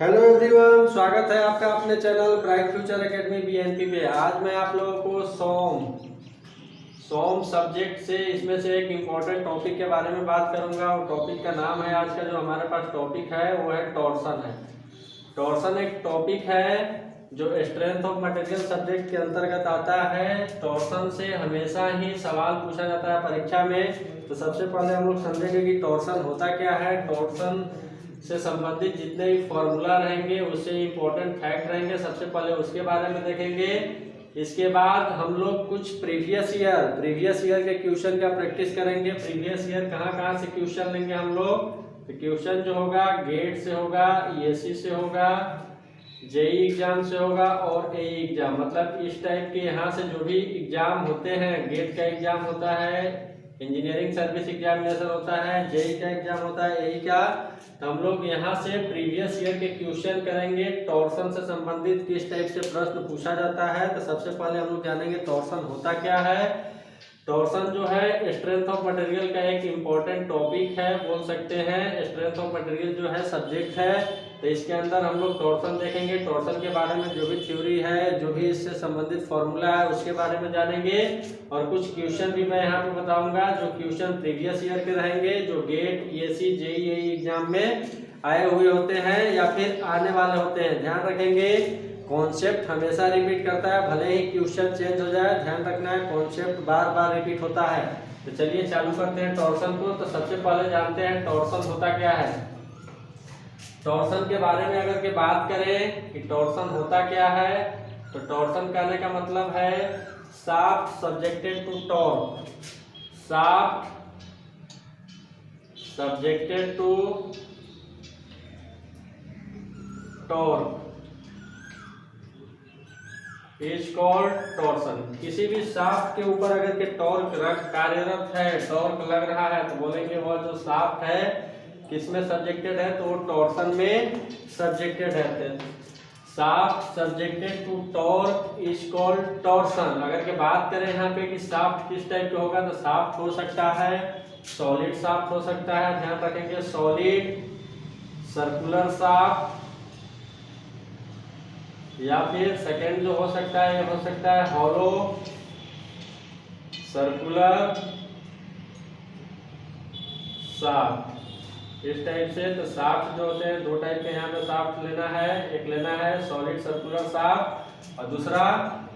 Hello everyone, स्वागत है आपका अपने channel bright future academy BNP पे। आज मैं आप लोगों को सोम सब्जेक्ट से इसमें से एक इम्पॉर्टेंट टॉपिक के बारे में बात करूंगा। और टॉपिक का नाम है, आज का जो हमारे पास टॉपिक है वो है टॉर्सन है। टॉर्सन एक टॉपिक है जो स्ट्रेंथ ऑफ मटेरियल सब्जेक्ट के अंतर्गत आता है। टॉर्सन से हमेशा ही सवाल पूछा जाता है परीक्षा में। तो सबसे पहले हम लोग समझेंगे कि टॉर्सन होता क्या है। टॉर्सन से संबंधित जितने भी फॉर्मूला रहेंगे, उससे इम्पोर्टेंट फैक्ट रहेंगे, सबसे पहले उसके बारे में देखेंगे। इसके बाद हम लोग कुछ प्रीवियस ईयर के क्वेश्चन का प्रैक्टिस करेंगे। प्रीवियस ईयर कहाँ से क्वेश्चन लेंगे हम लोग। तो क्वेश्चन जो होगा गेट से होगा, ईएससी से होगा, जेई एग्जाम से होगा और एई एग्जाम, मतलब इस टाइप के यहाँ से जो भी एग्जाम होते हैं। गेट का एग्जाम होता है, इंजीनियरिंग सर्विस एग्जामिनेशन होता है, जेई का एग्जाम होता है, एई का। तो हम लोग यहाँ से प्रीवियस ईयर के क्वेश्चन करेंगे। टॉर्सन से संबंधित किस टाइप से प्रश्न पूछा जाता है। तो सबसे पहले हम लोग जानेंगे टॉर्सन होता क्या है। टॉर्सन जो है स्ट्रेंथ ऑफ मटेरियल का एक इम्पॉर्टेंट टॉपिक है, बोल सकते हैं। स्ट्रेंथ ऑफ मटेरियल जो है सब्जेक्ट है, तो इसके अंदर हम लोग टॉर्सन देखेंगे। टॉर्सन के बारे में जो भी थ्योरी है, जो भी इससे संबंधित फॉर्मूला है, उसके बारे में जानेंगे। और कुछ क्वेश्चन भी मैं यहाँ पे बताऊंगा जो क्वेश्चन प्रीवियस ईयर के रहेंगे, जो गेट, ईएससी, जेई एग्जाम में आए हुए होते हैं या फिर आने वाले होते हैं। ध्यान रखेंगे, कॉन्सेप्ट हमेशा रिपीट करता है, भले ही क्वेश्चन चेंज हो जाए, ध्यान रखना है कॉन्सेप्ट बार बार रिपीट होता है। तो चलिए चालू करते हैं टॉर्सन को। तो सबसे पहले जानते हैं टॉर्सन होता क्या है। टॉर्सन के बारे में अगर के बात करें कि टॉर्सन होता क्या है, तो टॉर्सन कहने का मतलब है shaft subjected to torque. Shaft subjected to torque is called torsion. किसी भी शाफ्ट के ऊपर अगर के टॉर्क कार्यरत है, टॉर्क लग रहा है, तो बोलेंगे वह जो शाफ्ट है किसमें सब्जेक्टेड है, तो वो टॉर्सन में सब्जेक्टेड है। Shaft subjected to torque is called torsion. अगर के बात करें यहाँ पे कि शाफ्ट किस टाइप का होगा, तो शाफ्ट हो सकता है सॉलिड शाफ्ट हो सकता है, ध्यान रखेंगे सॉलिड, सर्कुलर शाफ्ट, या फिर सेकेंड जो हो सकता है, ये हो सकता है हॉलो, सर्कुलर शाफ्ट, इस टाइप से। तो शाफ्ट जो होते हैं दो टाइप के यहाँ पे शाफ्ट लेना है। एक लेना है सॉलिड सर्कुलर शाफ्ट और दूसरा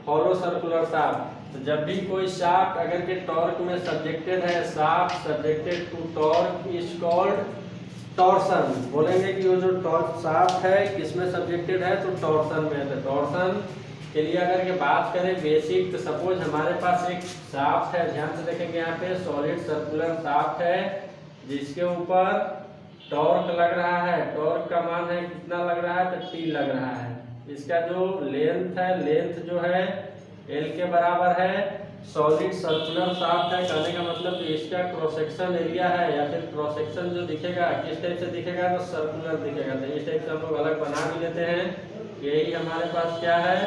हॉलो सर्कुलर शाफ्ट। तो जब भी कोई शाफ्ट अगर के टॉर्क में सब्जेक्टेड है, shaft subjected to torque is called torsion. बोलेंगे कि वो जो टॉर्क शाफ्ट है किसमें सब्जेक्टेड है, तो टॉर्सन में। तो टॉर्सन के लिए अगर के बात करें बेसिक, तो सपोज हमारे पास एक शाफ्ट है, ध्यान से देखेंगे यहाँ पे सॉलिड सर्कुलर शाफ्ट है जिसके ऊपर टॉर्क लग रहा है। टॉर्क का मान है कितना लग रहा है, तो टी लग रहा है। इसका जो लेंथ है, लेंथ जो है एल के बराबर है। सॉलिड सर्कुलर शाफ्ट है, कहने का मतलब कि इसका क्रॉस सेक्शन एरिया है या फिर क्रॉस सेक्शन जो दिखेगा किस टाइप से दिखेगा, तो सर्कुलर दिखेगा। तो इस टाइप से हम लोग अलग बना भी लेते हैं। यही हमारे पास क्या है,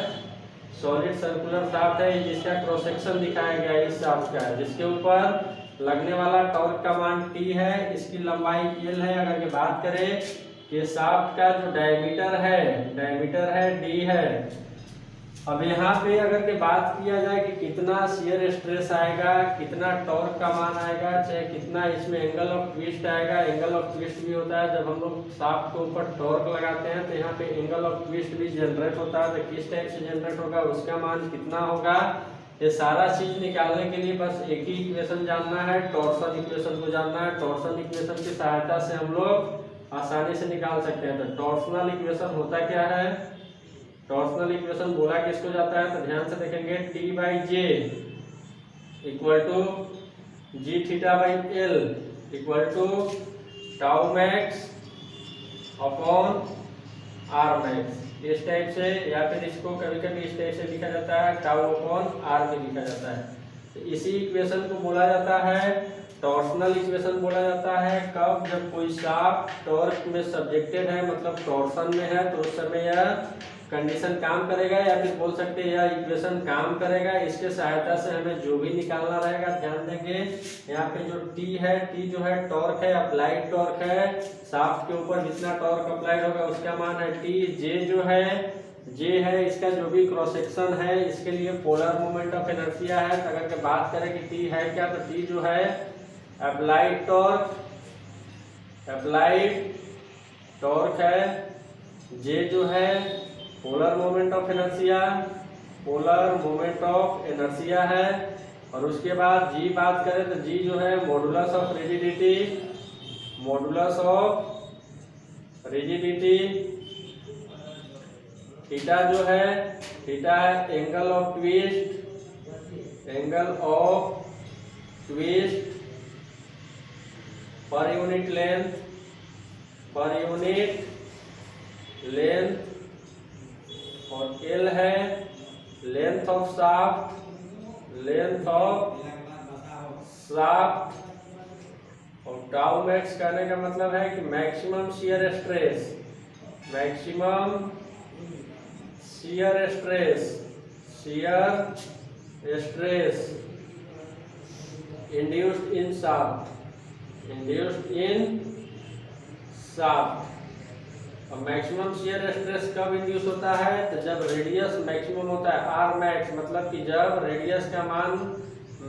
सॉलिड सर्कुलर शाफ्ट है जिसका क्रॉस सेक्शन दिखाया गया इस शाफ्ट का है, जिसके ऊपर लगने वाला टॉर्क का मान टी है, इसकी लंबाई एल है। अगर के बात करें कि शाफ्ट का जो डायमीटर है डी है। अब यहाँ पे अगर के बात किया जाए कि कितना शियर स्ट्रेस आएगा, कितना टॉर्क का मान आएगा, चाहे कितना इसमें एंगल ऑफ ट्विस्ट आएगा। एंगल ऑफ ट्विस्ट भी होता है जब हम लोग शाफ्ट के ऊपर टॉर्क लगाते हैं, तो यहाँ पे एंगल ऑफ ट्विस्ट भी जनरेट होता है। तो किस टाइप से जनरेट होगा, उसका मान कितना होगा, ये सारा चीज निकालने के लिए बस एक ही इक्वेशन जानना है, टॉर्सन इक्वेशन को जानना है। टॉर्सन इक्वेशन की सहायता से हम लोग आसानी से निकाल सकते हैं। तो टॉर्सनल इक्वेशन होता क्या है, टॉर्सनल इक्वेशन बोला किसको जाता है, तो ध्यान से देखेंगे T by J equal to G theta by L equal to tau max upon R max, इस टाइप से। या फिर इसको कभी कभी इस टाइप से लिखा जाता है टाउ अपॉन आर में लिखा जाता है। तो इसी इक्वेशन को बोला जाता है टॉर्सनल इक्वेशन बोला जाता है कब, जब कोई शाफ्ट टॉर्क में सब्जेक्टेड है, मतलब टॉर्सन में है, तो उस समय यह कंडीशन काम करेगा, या फिर बोल सकते हैं यह इक्वेशन काम करेगा। इसके सहायता से हमें जो भी निकालना रहेगा, ध्यान देंगे यहाँ पे जो टी है, टी जो है टॉर्क है, अप्लाइड टॉर्क है, शाफ्ट के ऊपर जितना टॉर्क अप्लाइड होगा उसका मान है टी। जे जो है, जे है इसका जो भी क्रॉस सेक्शन है, इसके लिए पोलर मोमेंट ऑफ इनर्शिया है। तो अगर के बात करें कि टी है क्या, तो टी जो है अप्लाइड टॉर्क, अप्लाइड टॉर्क है। जे जो है polar moment of inertia, polar moment of inertia है। और उसके बाद जी बात करें तो जी जो है modulus of rigidity, modulus of rigidity. Theta जो है, थीटा है angle of twist, angle of twist per unit length, per unit length. और एल है length of shaft, length of shaft. और टाउ मैक्स कहने का मतलब है कि maximum shear stress, maximum shear stress, shear stress induced in shaft, induced in shaft. और maximum shear stress कब इंड्यूस होता है, तो जब रेडियस मैक्सिमम होता है, आर मैक्स, मतलब कि जब रेडियस का मान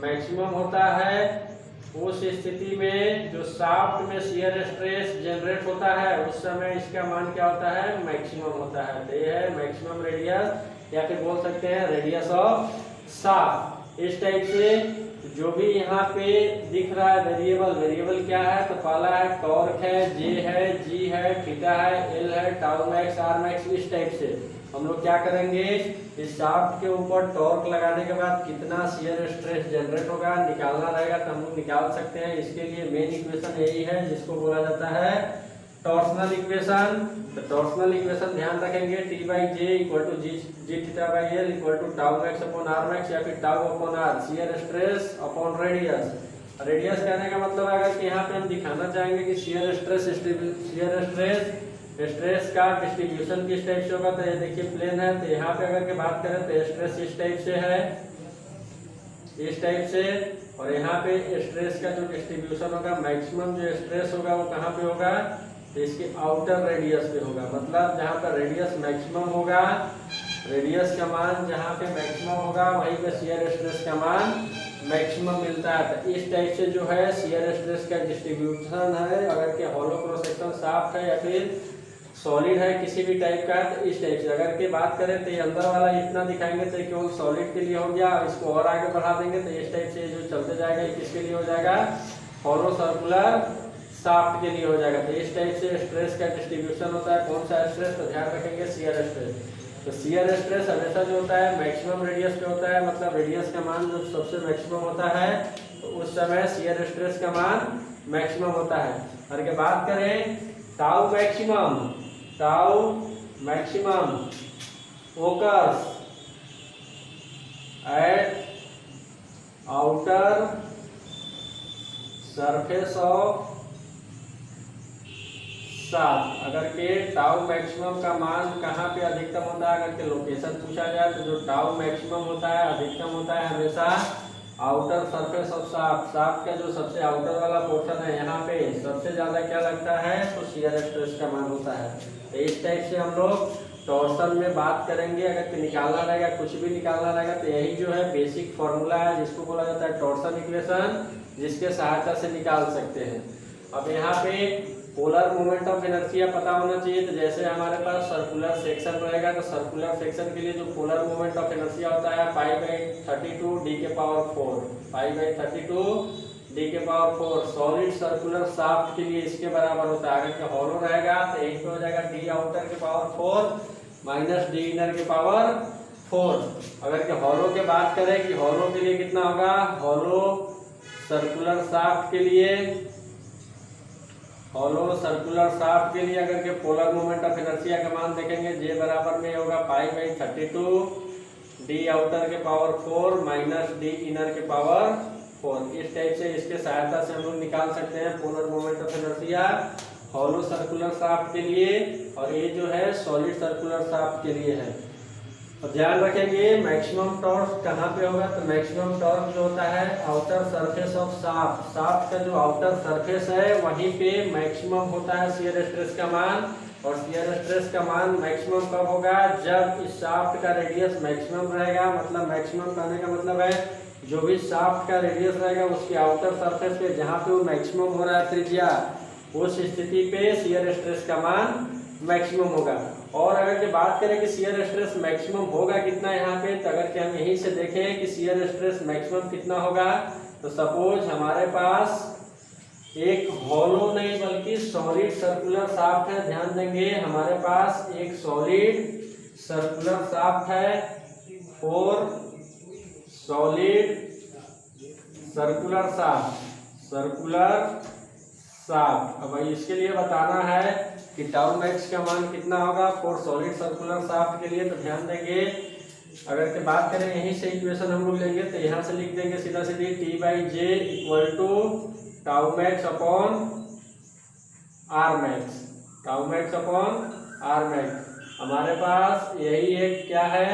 मैक्सिमम होता है, उस स्थिति में जो शाफ्ट में शियर स्ट्रेस जनरेट होता है उस समय इसका मान क्या होता है, मैक्सिमम होता है। तो ये है मैक्सिमम रेडियस, या फिर बोल सकते हैं रेडियस ऑफ शाफ्ट। इस टाइप से जो भी यहाँ पे दिख रहा है वेरिएबल, वेरिएबल क्या है, तो पहला है टॉर्क है, जे है, जी है, थीटा है, एल है, टाउ मैक्स, आर मैक्स। इस टाइप से हम लोग क्या करेंगे, इस शाफ्ट के ऊपर टॉर्क लगाने के बाद कितना शियर स्ट्रेस जनरेट होगा निकालना रहेगा, तो हम लोग निकाल सकते हैं। इसके लिए मेन इक्वेशन यही है जिसको बोला जाता है टॉर्सनल इक्वेशन। तो टॉर्सनल इक्वेशन ध्यान रखेंगे, T by J equal to G theta by L equal to tau max upon R max, या फिर tau upon R, shear stress upon radius. Radius कहने का मतलब अगर कि यहाँ पे हम दिखाना चाहेंगे कि शियर स्ट्रेस, शियर स्ट्रेस का डिस्ट्रीब्यूशन किस टाइप से होगा, तो ये देखिए प्लेन है, तो यहाँ पे अगर के बात करें तो स्ट्रेस इस टाइप से है, इस टाइप से। और यहाँ पे स्ट्रेस का जो डिस्ट्रीब्यूशन होगा, मैक्सिमम जो स्ट्रेस होगा वो कहाँ पे होगा, तो इसके आउटर रेडियस पे होगा, मतलब जहाँ पर रेडियस मैक्सिमम होगा, रेडियस का मान जहाँ पे मैक्सिमम होगा वहीं पे शियर स्ट्रेस का मान मैक्सिमम मिलता है। तो इस टाइप से जो है शियर स्ट्रेस का डिस्ट्रीब्यूशन है, अगर के हॉलो क्रॉस सेक्शन शाफ्ट है या फिर सॉलिड है किसी भी टाइप का, तो इस टाइप से। अगर के बात करें तो ये अंदर वाला इतना दिखाएंगे तो केवल सॉलिड के लिए हो गया, इसको और आगे बढ़ा देंगे तो इस टाइप से जो चलते जाएगा ये किसके लिए हो जाएगा, हॉलो सर्कुलर शाफ्ट के लिए हो जाएगा। तो इस टाइप से स्ट्रेस का डिस्ट्रीब्यूशन होता है। कौन सा स्ट्रेस, तो ध्यान रखेंगे शियर स्ट्रेस। तो शियर स्ट्रेस हमेशा जो होता है मैक्सिमम रेडियस पे होता है, मतलब रेडियस का मान जो सबसे मैक्सिमम होता है तो उस समय शियर स्ट्रेस का मान मैक्सिमम होता है। और के बात करें tau maximum, tau maximum occurs eight outer surface of shaft. अगर के टाउ मैक्सिमम का मान कहाँ पे अधिकतम होता है, अगर के लोकेशन पूछा जाए तो जो टाउ मैक्सिमम होता है अधिकतम होता है हमेशा outer surface of shaft. Shaft का जो सबसे आउटर वाला पोर्शन है यहाँ पे सबसे ज्यादा क्या लगता है, तो शियर स्ट्रेस का मान होता है। तो इस टाइप से हम लोग टॉर्सन में बात करेंगे। अगर निकालना रहेगा, कुछ भी निकालना रहेगा, तो यही जो है बेसिक फॉर्मूला है जिसको बोला जाता है टॉर्सन इक्वेशन, जिसके सहायता से निकाल सकते हैं। अब यहाँ पे पोलर मोमेंट ऑफ इनर्शिया पता होना चाहिए। तो जैसे हमारे पास सर्कुलर सेक्शन रहेगा, तो सर्कुलर सेक्शन के लिए जो पोलर मोमेंट ऑफ इनर्शिया होता है π/32 d के पावर 4, π/32 d के पावर 4। सॉलिड सर्कुलर शाफ्ट के लिए इसके बराबर होता है। अगर हॉलो रहेगा तो एक पे हो जाएगा d आउटर के पावर 4 माइनस d इनर के पावर 4। अगर के हॉलो के बात करें कि हॉलो के लिए कितना होगा, हॉलो सर्कुलर शाफ्ट के लिए, हॉलो सर्कुलर शाफ्ट के लिए अगर के पोलर मोमेंट ऑफ इनर्शिया का मान देखेंगे, जे बराबर में होगा π/32 d आउटर के पावर 4 माइनस d इनर के पावर 4। इस टाइप से इसके सहायता से हम लोग निकाल सकते हैं polar moment of inertia hollow circular shaft के लिए, और ये जो है सॉलिड सर्कुलर शाफ्ट के लिए है। और ध्यान रखेंगे मैक्सिमम टॉर्क कहाँ पे होगा, तो मैक्सिमम टॉर्क जो होता है outer surface of shaft, shaft का जो आउटर सरफेस है वहीं पे मैक्सिमम होता है शियर स्ट्रेस का मान। और शियर स्ट्रेस का मान मैक्सिमम कब होगा, जब इस शाफ्ट का रेडियस मैक्सिमम रहेगा। मतलब मैक्सिमम कहने का मतलब है जो भी शाफ्ट का रेडियस रहेगा उसके आउटर सरफेस पे जहाँ पे वो मैक्सिमम हो रहा है त्रिज्या, उस स्थिति पे शियर स्ट्रेस का मान मैक्सिमम होगा। और अगर की बात करें कि शियर स्ट्रेस मैक्सिमम होगा कितना यहाँ पे, तो अगर कि हम यहीं से देखें कि शियर स्ट्रेस मैक्सिमम कितना होगा, तो सपोज हमारे पास एक हॉलो नहीं बल्कि सॉलिड सर्कुलर शाफ्ट है। ध्यान देंगे हमारे पास एक सॉलिड सर्कुलर शाफ्ट है, 4 सॉलिड सर्कुलर शाफ्ट, अब इसके लिए बताना है कि टाउ मैक्स का मान कितना होगा फॉर सॉलिड सर्कुलर शाफ्ट के लिए। तो ध्यान देंगे अगर के बात करें यहीं से इक्वेशन हम लोग लेंगे तो यहाँ से लिख देंगे सीधा सीधी T/J equal to tau max upon R max, tau max upon R max. हमारे पास यही एक क्या है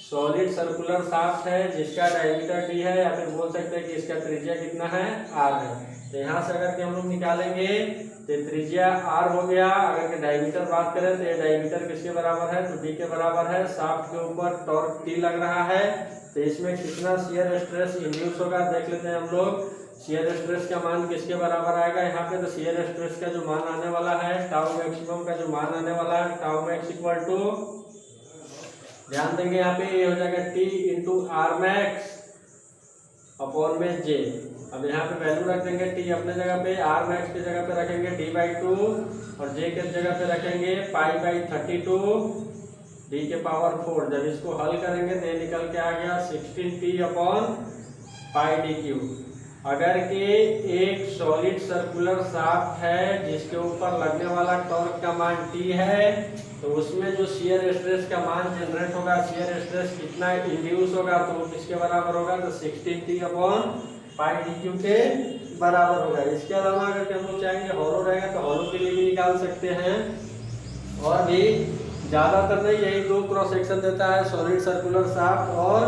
सॉलिड सर्कुलर शाफ्ट है जिसका डायमीटर d है, या फिर बोल सकते हैं कि इसका त्रिज्या कितना है r है। तो यहाँ से अगर कि हम लोग निकालेंगे तो त्रिज्या r हो गया। अगर के डायमीटर बात करें तो ये डायमीटर किसके बराबर है, तो d के बराबर है। शाफ्ट के ऊपर टॉर्क T लग रहा है, तो इसमें कितना शियर स्ट्रेस इंड्यूस होगा देख लेते हैं हम लोग। शियर स्ट्रेस का मान किसके बराबर आएगा यहाँ पे, तो शियर स्ट्रेस का जो मान आने वाला है टाउ मैक्सिमम का जो मान आने वाला है टाउ मैक्स इक्वल टू, ध्यान देंगे यहाँ पे ये हो जाएगा T into R max upon में J। अब यहाँ पे वैल्यू रख देंगे T अपने जगह पे, आर मैक्स की जगह पे रखेंगे D/2 और J के जगह पे रखेंगे π/32 D के पावर 4। जब इसको हल करेंगे तो ये निकल के आ गया 16T अपॉन πd3। अगर कि एक सॉलिड सर्कुलर शाफ्ट है जिसके ऊपर लगने वाला टॉर्क का मान T है, तो उसमें जो शियर स्ट्रेस का मान जनरेट होगा, शियर स्ट्रेस कितना इंड्यूस होगा, तो वो किसके बराबर होगा, तो 16T अपॉन πd3 के बराबर होगा। इसके अलावा अगर हम लोग चाहेंगे हॉलो रहेगा तो हॉलो के लिए भी निकाल सकते हैं, और भी ज़्यादातर नहीं यही दो क्रॉस सेक्शन देता है सॉलिड सर्कुलर शाफ्ट और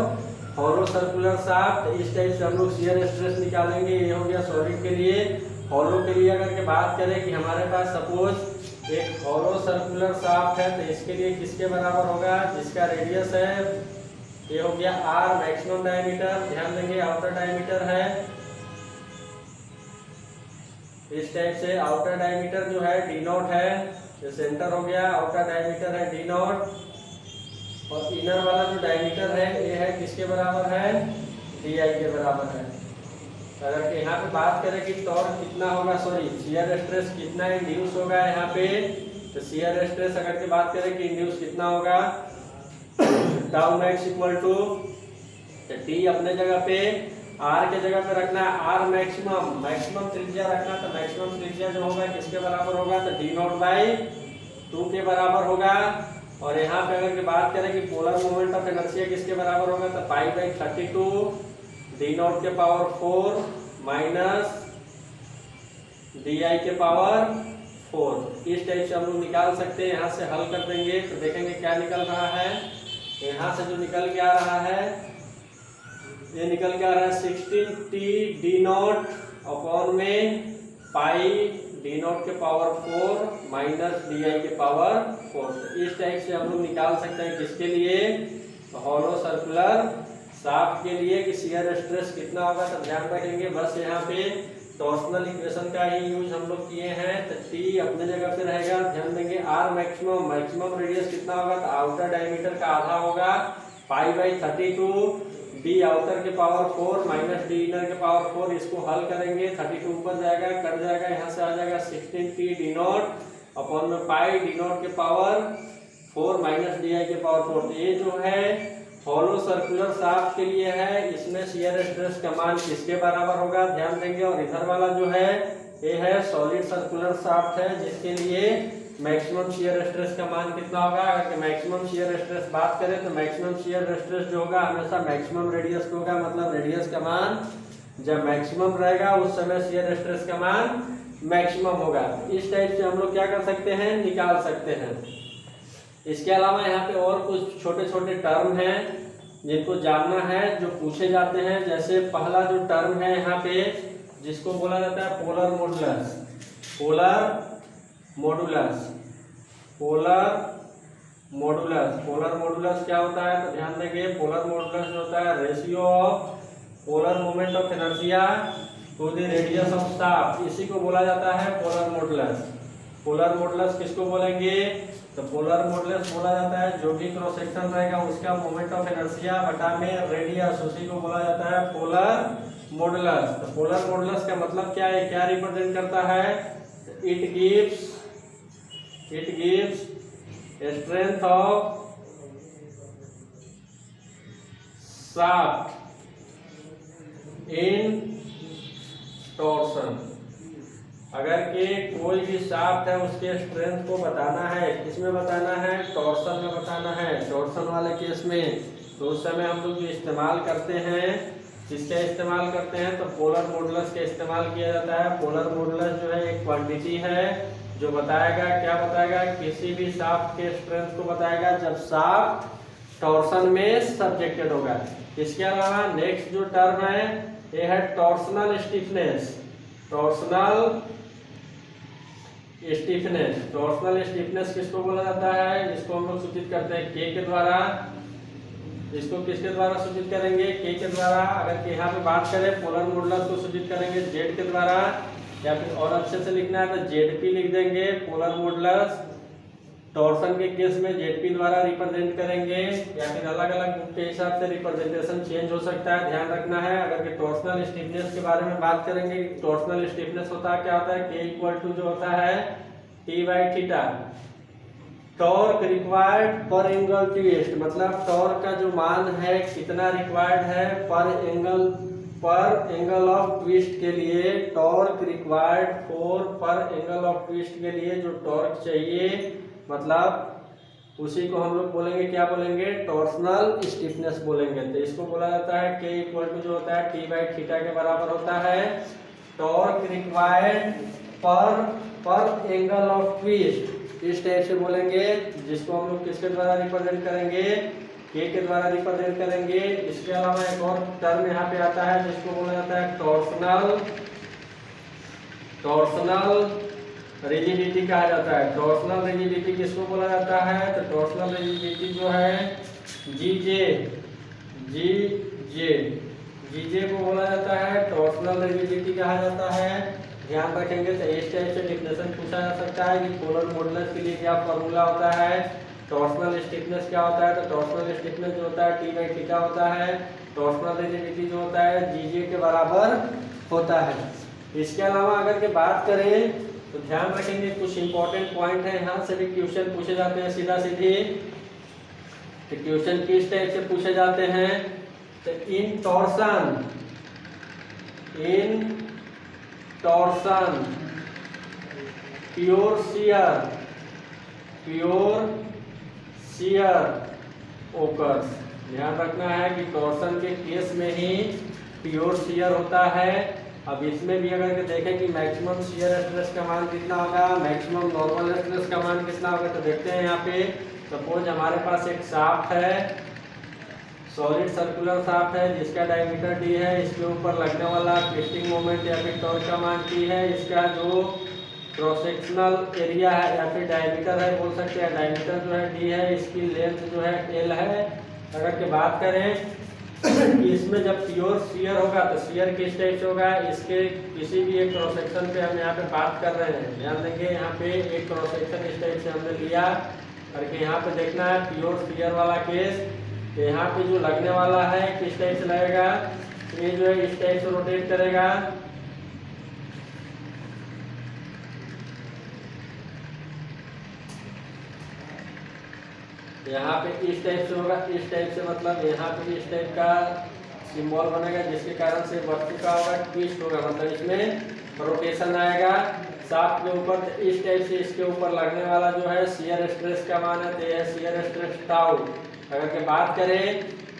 हॉलो सर्कुलर शाफ्ट। इस टाइप से हम लोग शियर स्ट्रेस निकालेंगे। ये हो गया सॉलिड के लिए। हॉलो के लिए अगर के बात करें कि हमारे पास सपोज एक हॉलो सर्कुलर शाफ्ट है, तो इसके लिए किसके बराबर होगा, जिसका रेडियस है ये हो गया r मैक्सिमम डायमीटर। ध्यान देंगे आउटर डायमीटर है, इस टाइप से आउटर डायमीटर जो है d0 है, ये सेंटर हो गया, आउटर डायमीटर है d0, और इनर वाला जो डायमीटर है ये है किसके बराबर है, di के बराबर है। अगर कि यहाँ पे बात करें कि टॉर्क कितना होगा, सॉरी शियर स्ट्रेस कितना इंड्यूस होगा यहाँ पे, तो शियर स्ट्रेस अगर की बात करें कि इंड्यूस कितना होगा tau max equal to T अपने जगह पे, R के जगह पे रखना है R मैक्सिमम, मैक्सिमम त्रिज्या रखना, तो मैक्सिमम त्रिज्या जो होगा किसके बराबर होगा, तो d0/2 के बराबर होगा। और यहाँ पे अगर की बात करें कि पोलर मोमेंट ऑफ इनर्शिया किसके बराबर होगा, तो π/32 d0 के पावर 4 माइनस di के पावर 4। इस टाइप से हम लोग निकाल सकते हैं। यहाँ से हल कर देंगे तो देखेंगे क्या निकल रहा है। यहाँ से जो निकल के आ रहा है ये निकल के आ रहा है 16T d0 अपॉन में π/d0 के पावर 4 माइनस di के पावर 4। इस टाइप से हम लोग निकाल सकते हैं किसके लिए, हॉलो सर्कुलर शाफ्ट के लिए कि शियर स्ट्रेस कितना होगा। तो ध्यान रखेंगे बस यहाँ पे टॉर्सनल इक्वेशन का ही यूज हम लोग किए हैं, तो T अपने जगह पे रहेगा। ध्यान देंगे R मैक्सिमम, मैक्सिमम रेडियस कितना होगा, तो आउटर डायमीटर का आधा होगा π/32 D आउटर के पावर 4 माइनस D इनर के पावर 4। इसको हल करेंगे 32 ऊपर जाएगा, कट जाएगा, यहाँ से आ जाएगा 16T d0 अपॉन में π/d0 के पावर 4 माइनस di के पावर 4। तो ये जो है हॉलो सर्कुलर शाफ्ट के लिए है, इसमें शियर स्ट्रेस का मान किसके बराबर होगा ध्यान देंगे। और इधर वाला जो है ये है सॉलिड सर्कुलर शाफ्ट है जिसके लिए मैक्सिमम शियर स्ट्रेस का मान कितना होगा। अगर मैक्सिमम शियर स्ट्रेस बात करें तो मैक्सिमम शियर स्ट्रेस जो होगा हमेशा मैक्सिमम रेडियस को होगा, मतलब रेडियस का मान जब मैक्सिमम रहेगा उस समय शियर स्ट्रेस का मान मैक्सिमम होगा। इस टाइप से हम लोग क्या कर सकते हैं, निकाल सकते हैं। इसके अलावा यहाँ पे और कुछ छोटे छोटे टर्म हैं जिनको जानना है, जो पूछे जाते हैं। जैसे पहला जो टर्म है यहाँ पे, जिसको बोला जाता है polar modulus. Polar modulus, polar modulus, polar modulus क्या होता है, तो ध्यान देंगे पोलर मॉडुलस जो होता है ratio of polar moment of inertia to the radius of shaft, इसी को बोला जाता है पोलर मॉडुलस। पोलर मॉडुलस किसको बोलेंगे, तो पोलर मॉडुलस बोला जाता है जो भी क्रॉस सेक्शन रहेगा उसका मोमेंट ऑफ इनर्शिया बटा में रेडियस, उसी को बोला जाता है पोलर मॉडुलस। तो पोलर मॉडुलस का मतलब क्या है, क्या रिप्रेजेंट करता है, it gives strength of shaft in torsion. अगर कि कोई भी शाफ्ट है उसके स्ट्रेंथ को बताना है, किसमें बताना है, टॉर्सन में बताना है। टॉर्सन वाले केस में तो उस समय हम लोग जो इस्तेमाल करते हैं, किसका इस्तेमाल करते हैं, तो पोलर मॉडुलस का इस्तेमाल किया जाता है। पोलर मॉडुलस जो है एक क्वांटिटी है जो बताएगा, क्या बताएगा, किसी भी शाफ्ट के स्ट्रेंथ को बताएगा जब शाफ्ट टॉर्सन में सब्जेक्टेड होगा। इसके अलावा नेक्स्ट जो टर्म है ये है टॉर्सनल स्टिफनेस। टॉर्सनल स्टिफनेस किसको बोला जाता है, इसको हम लोग सूचित करते हैं के के द्वारा। इसको किसके द्वारा सूचित करेंगे, के के द्वारा। अगर यहाँ पे बात करें पोलर मॉडुलस को सूचित करेंगे जेड के द्वारा, या फिर और अच्छे से लिखना है तो जेडपी लिख देंगे। पोलर मॉडुलस टॉर्सन के केस में जेडपी द्वारा रिप्रेजेंट करेंगे, या फिर अलग अलग बुक के हिसाब से रिप्रेजेंटेशन चेंज हो सकता है, ध्यान रखना है। अगर कि टॉर्सनल स्टिफनेस के बारे में बात करेंगे, टॉर्सनल स्टिफनेस होता है क्या होता है, के इक्वल टू जो होता है T by theta. Torque required पर एंगल ट्विस्ट, मतलब टॉर्क का जो मान है कितना रिक्वायर्ड है पर एंगल ऑफ ट्विस्ट के लिए। टॉर्क रिक्वायर्ड पर एंगल ऑफ ट्विस्ट के लिए जो टॉर्क चाहिए, मतलब उसी को हम लोग बोलेंगे, क्या बोलेंगे, टॉर्सनल स्टिफनेस बोलेंगे। तो इसको बोला जाता है के इक्वल टू जो होता है टी बाई थीटा के बराबर होता है। टॉर्क रिक्वायर्ड पर एंगल ऑफ ट्विस्ट, इस टाइप से बोलेंगे, जिसको हम लोग किसके द्वारा रिप्रेजेंट करेंगे, के द्वारा रिप्रेजेंट करेंगे। इसके अलावा एक और टर्म यहाँ पे आता है जिसको बोला जाता है टॉर्सनल रिजिडिटी कहा जाता है। टॉर्सनल रिजिडिटी किसको बोला जाता है, तो टॉर्सनल रिजिडिटी जो है जीजे को बोला जाता है, टॉर्सनल रिजिडिटी कहा जाता है। ध्यान रखेंगे तो इस टाइप से डिफिनेशन पूछा जा सकता है कि पोलर मॉडुलस के लिए क्या फॉर्मूला होता है, टॉर्सनल स्टिफनेस क्या होता है, तो टॉर्सनल स्टिफनेस जो होता है टी बाई थीटा होता है। टॉर्सनल रिजिडिटी जो होता है जीजे के बराबर होता है। इसके अलावा अगर के बात करें तो ध्यान रखेंगे कुछ इंपॉर्टेंट पॉइंट है, यहाँ से भी क्वेश्चन पूछे जाते हैं सीधा सीधी। तो क्वेश्चन किस टाइप से पूछे जाते हैं, तो इन टॉर्सन प्योर शियर ओकर्स। ध्यान रखना है कि टॉर्सन के केस में ही प्योर शियर होता है। अब इसमें भी अगर के देखें कि मैक्सिमम शियर स्ट्रेस का मान कितना होगा, मैक्सिमम नॉर्मल स्ट्रेस का मान कितना होगा, तो देखते हैं यहाँ पे। सपोज हमारे पास एक शाफ्ट है, सॉलिड सर्कुलर शाफ्ट है जिसका डायमीटर डी है, इसके ऊपर लगने वाला ट्विस्टिंग मोमेंट या फिर टॉर्क का मान टी है। इसका जो क्रॉस सेक्शनल एरिया है या फिर डायमीटर है बोल सकते हैं, डायमीटर जो है डी है, इसकी लेंथ जो है एल है। अगर के बात करें कि इसमें जब प्योर शियर होगा तो शियर किस टाइप से होगा, इसके किसी भी एक क्रॉस सेक्शन पे हम यहाँ पे बात कर रहे हैं। ध्यान देंगे यहाँ पे एक क्रॉस सेक्शन इस टाइप से हमने लिया, करके यहाँ पे देखना है प्योर शियर वाला केस। तो यहाँ पे जो लगने वाला है किस टाइप से लगेगा, ये जो है इस टाइप से रोटेट करेगा, यहाँ पे इस टाइप से होगा, इस टाइप से मतलब यहाँ पे भी इस टाइप का सिंबल बनेगा, जिसके कारण से वस्तु का होगा ट्विस्ट होगा, मतलब इसमें रोटेशन आएगा शाफ्ट के ऊपर। तो इस टाइप से इसके ऊपर लगने वाला जो है शियर स्ट्रेस का मान है, तो यह शियर स्ट्रेस टाउ। अगर के बात करें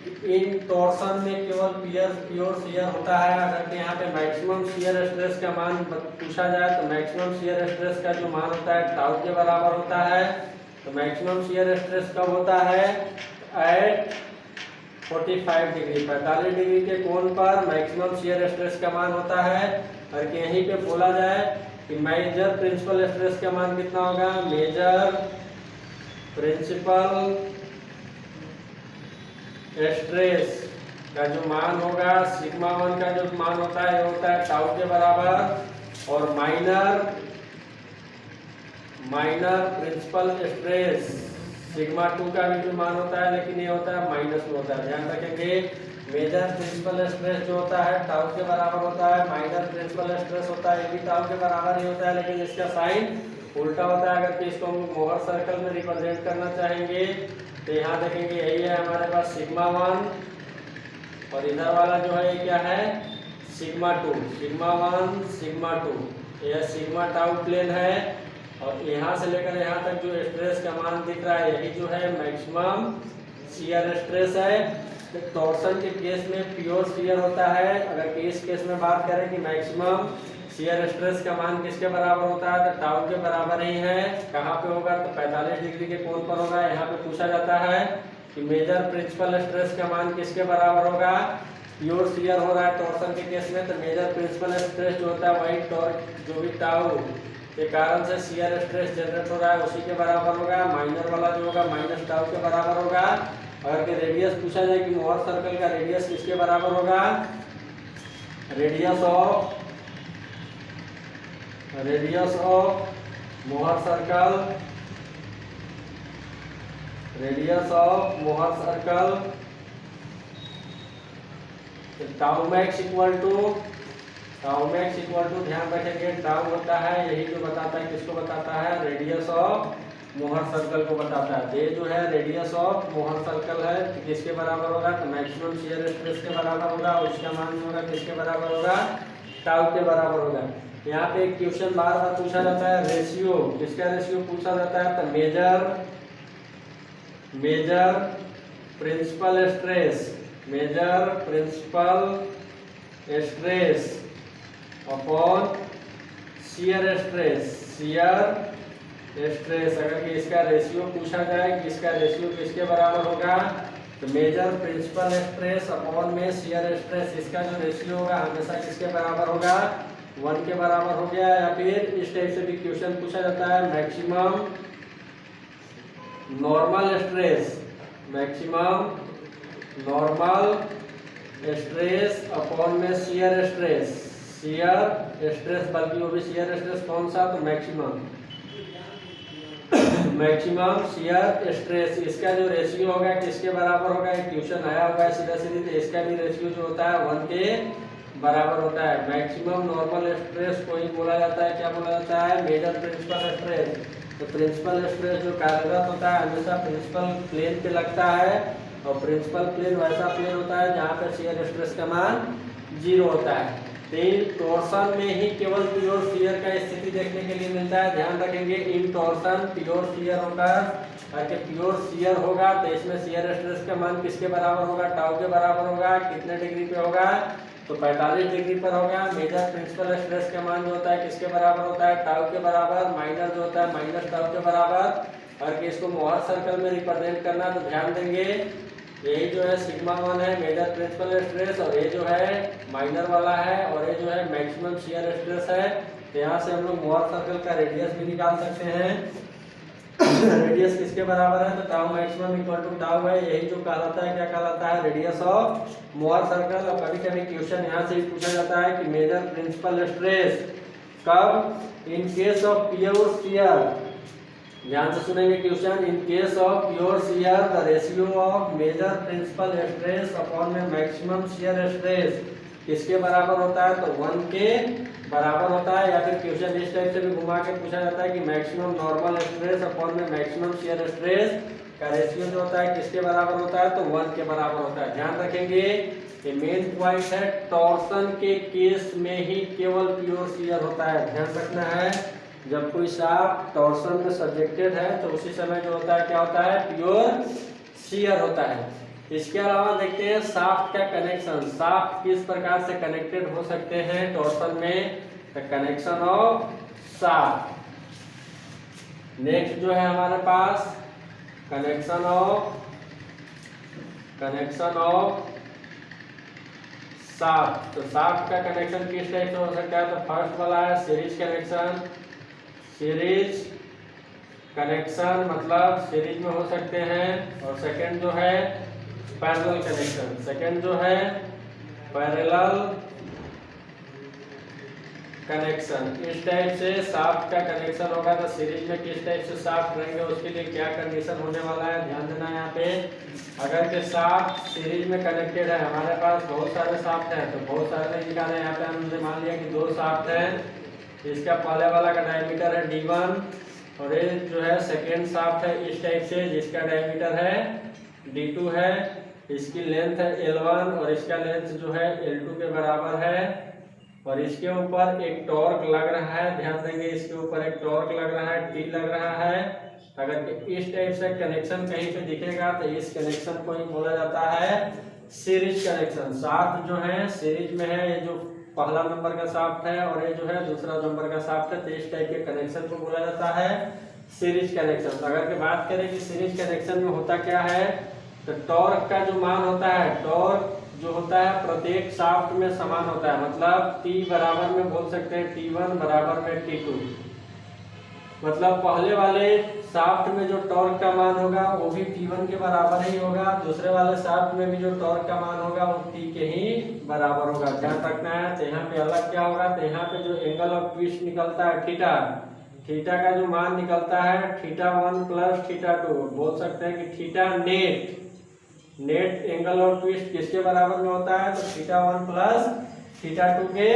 इन टॉर्सन में केवल प्योर शियर होता है। अगर कि यहाँ पे मैक्सिमम शियर स्ट्रेस का मान पूछा जाए तो मैक्सिमम शियर स्ट्रेस का जो मान होता है टाउ के बराबर होता है। तो मैक्सिमम शियर स्ट्रेस कब होता है? एट 45 डिग्री 45 डिग्री के कोण पर मैक्सिमम शियर स्ट्रेस का मान होता है। और कि यहीं पे बोला जाए कि मेजर प्रिंसिपल स्ट्रेस का मान कितना होगा? मेजर प्रिंसिपल स्ट्रेस का जो मान होगा सिग्मा 1 का जो मान होता है ये होता है टाउ के बराबर। और माइनर प्रिंसिपल स्ट्रेस सिग्मा 2 का भी जो मान होता है लेकिन ये होता है माइनस में होता है। ध्यान रखेंगे मेजर प्रिंसिपल स्ट्रेस जो होता है टाउ के बराबर होता है। माइनर प्रिंसिपल स्ट्रेस होता है ये भी टाउ के बराबर ही होता है लेकिन इसका साइन उल्टा होता है। अगर कि इसको हम मोहर सर्कल में रिप्रेजेंट करना चाहेंगे तो यहाँ देखेंगे यही है हमारे पास सिग्मा 1 और इधर वाला जो है ये क्या है? सिग्मा 2। सिग्मा 1 सिग्मा 2 यह सिग्मा टाउ प्लेन है। और यहाँ से लेकर यहाँ तक जो स्ट्रेस का मान दिख रहा है यही जो है मैक्सिमम शियर स्ट्रेस है। तो टॉर्सन के केस में प्योर शियर होता है। अगर कि इस केस में बात करें कि मैक्सिमम शियर स्ट्रेस का मान किसके बराबर होता है तो टाउ के बराबर ही है। कहाँ पे होगा? तो 45 डिग्री के कोण पर होगा। यहाँ पे पूछा जाता है कि मेजर प्रिंसिपल स्ट्रेस का मान किसके बराबर होगा? प्योर शियर हो रहा है टॉर्सन के केस में तो मेजर प्रिंसिपल स्ट्रेस जो होता है वही जो भी टाउ के कारण से शियर स्ट्रेस जनरेट हो रहा है उसी के बराबर होगा। माइनर वाला जो होगा माइनस टाउ के बराबर होगा। अगर कि रेडियस पूछा जाए कि मोहर सर्कल का रेडियस किसके बराबर होगा? Radius of Mohr circle tau max equal to ध्यान रखेंगे टाउ होता है यही जो बताता है किसको बताता है? रेडियस ऑफ मोहर सर्कल को बताता है। ये जो है रेडियस ऑफ मोहर सर्कल है तो किसके बराबर होगा? तो मैक्सिमम शियर स्ट्रेस के बराबर होगा। उसका मान जो होगा किसके बराबर होगा? टाउ के बराबर होगा। यहाँ पे एक क्वेश्चन बार बार पूछा जाता है रेशियो। किसका रेशियो पूछा जाता है? तो major principal stress upon shear stress. अगर कि इसका रेशियो पूछा जाए कि इसका रेशियो किसके बराबर होगा तो मेजर प्रिंसिपल स्ट्रेस अपॉन में शियर स्ट्रेस इसका जो रेशियो होगा हमेशा किसके बराबर होगा? 1 के बराबर हो गया। या फिर इस टाइप से भी क्वेश्चन पूछा जाता है मैक्सिमम नॉर्मल स्ट्रेस अपॉन में शियर स्ट्रेस बल्कि वो भी शियर स्ट्रेस कौन सा? तो मैक्सिमम शियर स्ट्रेस इसका जो रेशियो होगा किसके बराबर होगा? एक क्वेश्चन आया होगा सीधा सीधे तो इसका भी रेशियो जो होता है 1 के बराबर होता है। मैक्सिमम नॉर्मल स्ट्रेस को ही बोला जाता है क्या बोला जाता है? Major principal stress. तो प्रिंसिपल स्ट्रेस जो कार्यरत होता है हमेशा प्रिंसिपल प्लेन पे लगता है और प्रिंसिपल प्लेन वैसा प्लेन होता है जहाँ पर शियर स्ट्रेस का मान 0 होता है। तो टॉर्सन में ही केवल प्योर शियर का स्थिति देखने के लिए मिलता है। ध्यान रखेंगे इन टॉर्सन प्योर शियर होगा। अगर प्योर शियर होगा तो इसमें शियर स्ट्रेस का मान किसके बराबर होगा? टाउ के बराबर होगा। कितने डिग्री पे होगा? तो 45 डिग्री पर होगा। मेजर प्रिंसिपल स्ट्रेस का मान जो होता है किसके बराबर होता है? टाउ के बराबर। माइनर जो होता है माइनस टाउ के बराबर। और इसको मोहर सर्कल में रिप्रेजेंट करना तो ध्यान देंगे यही जो है सिग्मा 1 है मेजर प्रिंसिपल स्ट्रेस और ये जो है माइनर वाला है और ये जो है मैक्सिमम शियर स्ट्रेस है। तो यहाँ से हम लोग मोहर सर्कल का रेडियस भी निकाल सकते हैं। रेडियस किसके बराबर है? तो tau maximum equal to tau है। यही जो कहलाता है क्या कहलाता है? Radius of Mohr circle. और कभी कभी क्वेश्चन यहाँ से भी पूछा जाता है कि मेजर प्रिंसिपल स्ट्रेस कब? In case of pure shear. ध्यान से सुनेंगे question. In case of pure shear the ratio of major principal stress upon में मैक्सिमम शियर स्ट्रेस किसके बराबर होता है? तो 1 के बराबर होता है। या फिर क्वेश्चन इस टाइप से भी घुमा के पूछा जाता है कि मैक्सिमम नॉर्मल स्ट्रेस अपॉन में मैक्सिमम शियर स्ट्रेस का रेशियो जो होता है किसके बराबर होता है? तो 1 के बराबर होता है। ध्यान रखेंगे ये मेन पॉइंट है टॉर्सन के केस में ही केवल प्योर शियर होता है। ध्यान रखना है जब कोई शाफ्ट टॉर्सन में सब्जेक्टेड है तो उसी समय जो होता है क्या होता है? प्योर शियर होता है। इसके अलावा देखते हैं शाफ्ट का कनेक्शन। शाफ्ट किस प्रकार से कनेक्टेड हो सकते हैं टॉर्सन में, कनेक्शन ऑफ शाफ्ट। नेक्स्ट जो है हमारे पास कनेक्शन ऑफ शाफ्ट। तो शाफ्ट का कनेक्शन किस टाइप से हो सकता है, तो फर्स्ट वाला है सीरीज कनेक्शन। सीरीज कनेक्शन मतलब सीरीज में हो सकते हैं, और सेकंड जो है पैरेलल कनेक्शन। सेकंड जो है पैरेलल कनेक्शन। इस टाइप से शाफ्ट का कनेक्शन होगा। तो सीरीज में किस टाइप से शाफ्ट रहेंगे, उसके लिए क्या कंडीशन होने वाला है, ध्यान देना यहाँ पे। अगर के शाफ्ट सीरीज में कनेक्टेड है, हमारे पास बहुत सारे शाफ्ट हैं, तो बहुत सारे नहीं निकाले। यहाँ पे हमने मान लिया कि 2 शाफ्ट हैं। इसका पहले वाला का डायमीटर है D1, और ये जो है सेकेंड शाफ्ट है इस टाइप से, जिसका डायमीटर है D2 है। इसकी लेंथ है L1 और इसका लेंथ जो है L2 के बराबर है। और इसके ऊपर एक टॉर्क लग रहा है, ध्यान देंगे इसके ऊपर एक टॉर्क लग रहा है, T लग रहा है। अगर इस टाइप से कनेक्शन कहीं पे दिखेगा तो इस कनेक्शन को ही बोला जाता है सीरीज कनेक्शन। शाफ्ट जो है सीरीज में है, ये जो पहला नंबर का शाफ्ट है और ये जो है दूसरा नंबर का शाफ्ट है, तो इस टाइप के कनेक्शन को बोला जाता है सीरीज कनेक्शन। तो अगर बात करें कि सीरीज कनेक्शन में होता क्या है, तो टॉर्क का जो मान होता है, टॉर्क जो होता है प्रत्येक शाफ्ट में समान होता है। मतलब T बराबर में बोल सकते हैं T1 बराबर में T2। मतलब पहले वाले शाफ्ट में जो टॉर्क का मान होगा वो भी T1 के बराबर ही होगा, दूसरे वाले शाफ्ट में भी जो टॉर्क का मान होगा वो T के ही बराबर होगा, ध्यान रखना है। तो यहाँ पे अलग क्या होगा, तो यहाँ पे जो एंगल ऑफ ट्विस्ट निकलता है थीटा, थीटा का जो मान निकलता है θ1 प्लस θ2, बोल सकते हैं कि theta net angle of twist किसके बराबर में होता है, तो θ1 प्लस θ2 के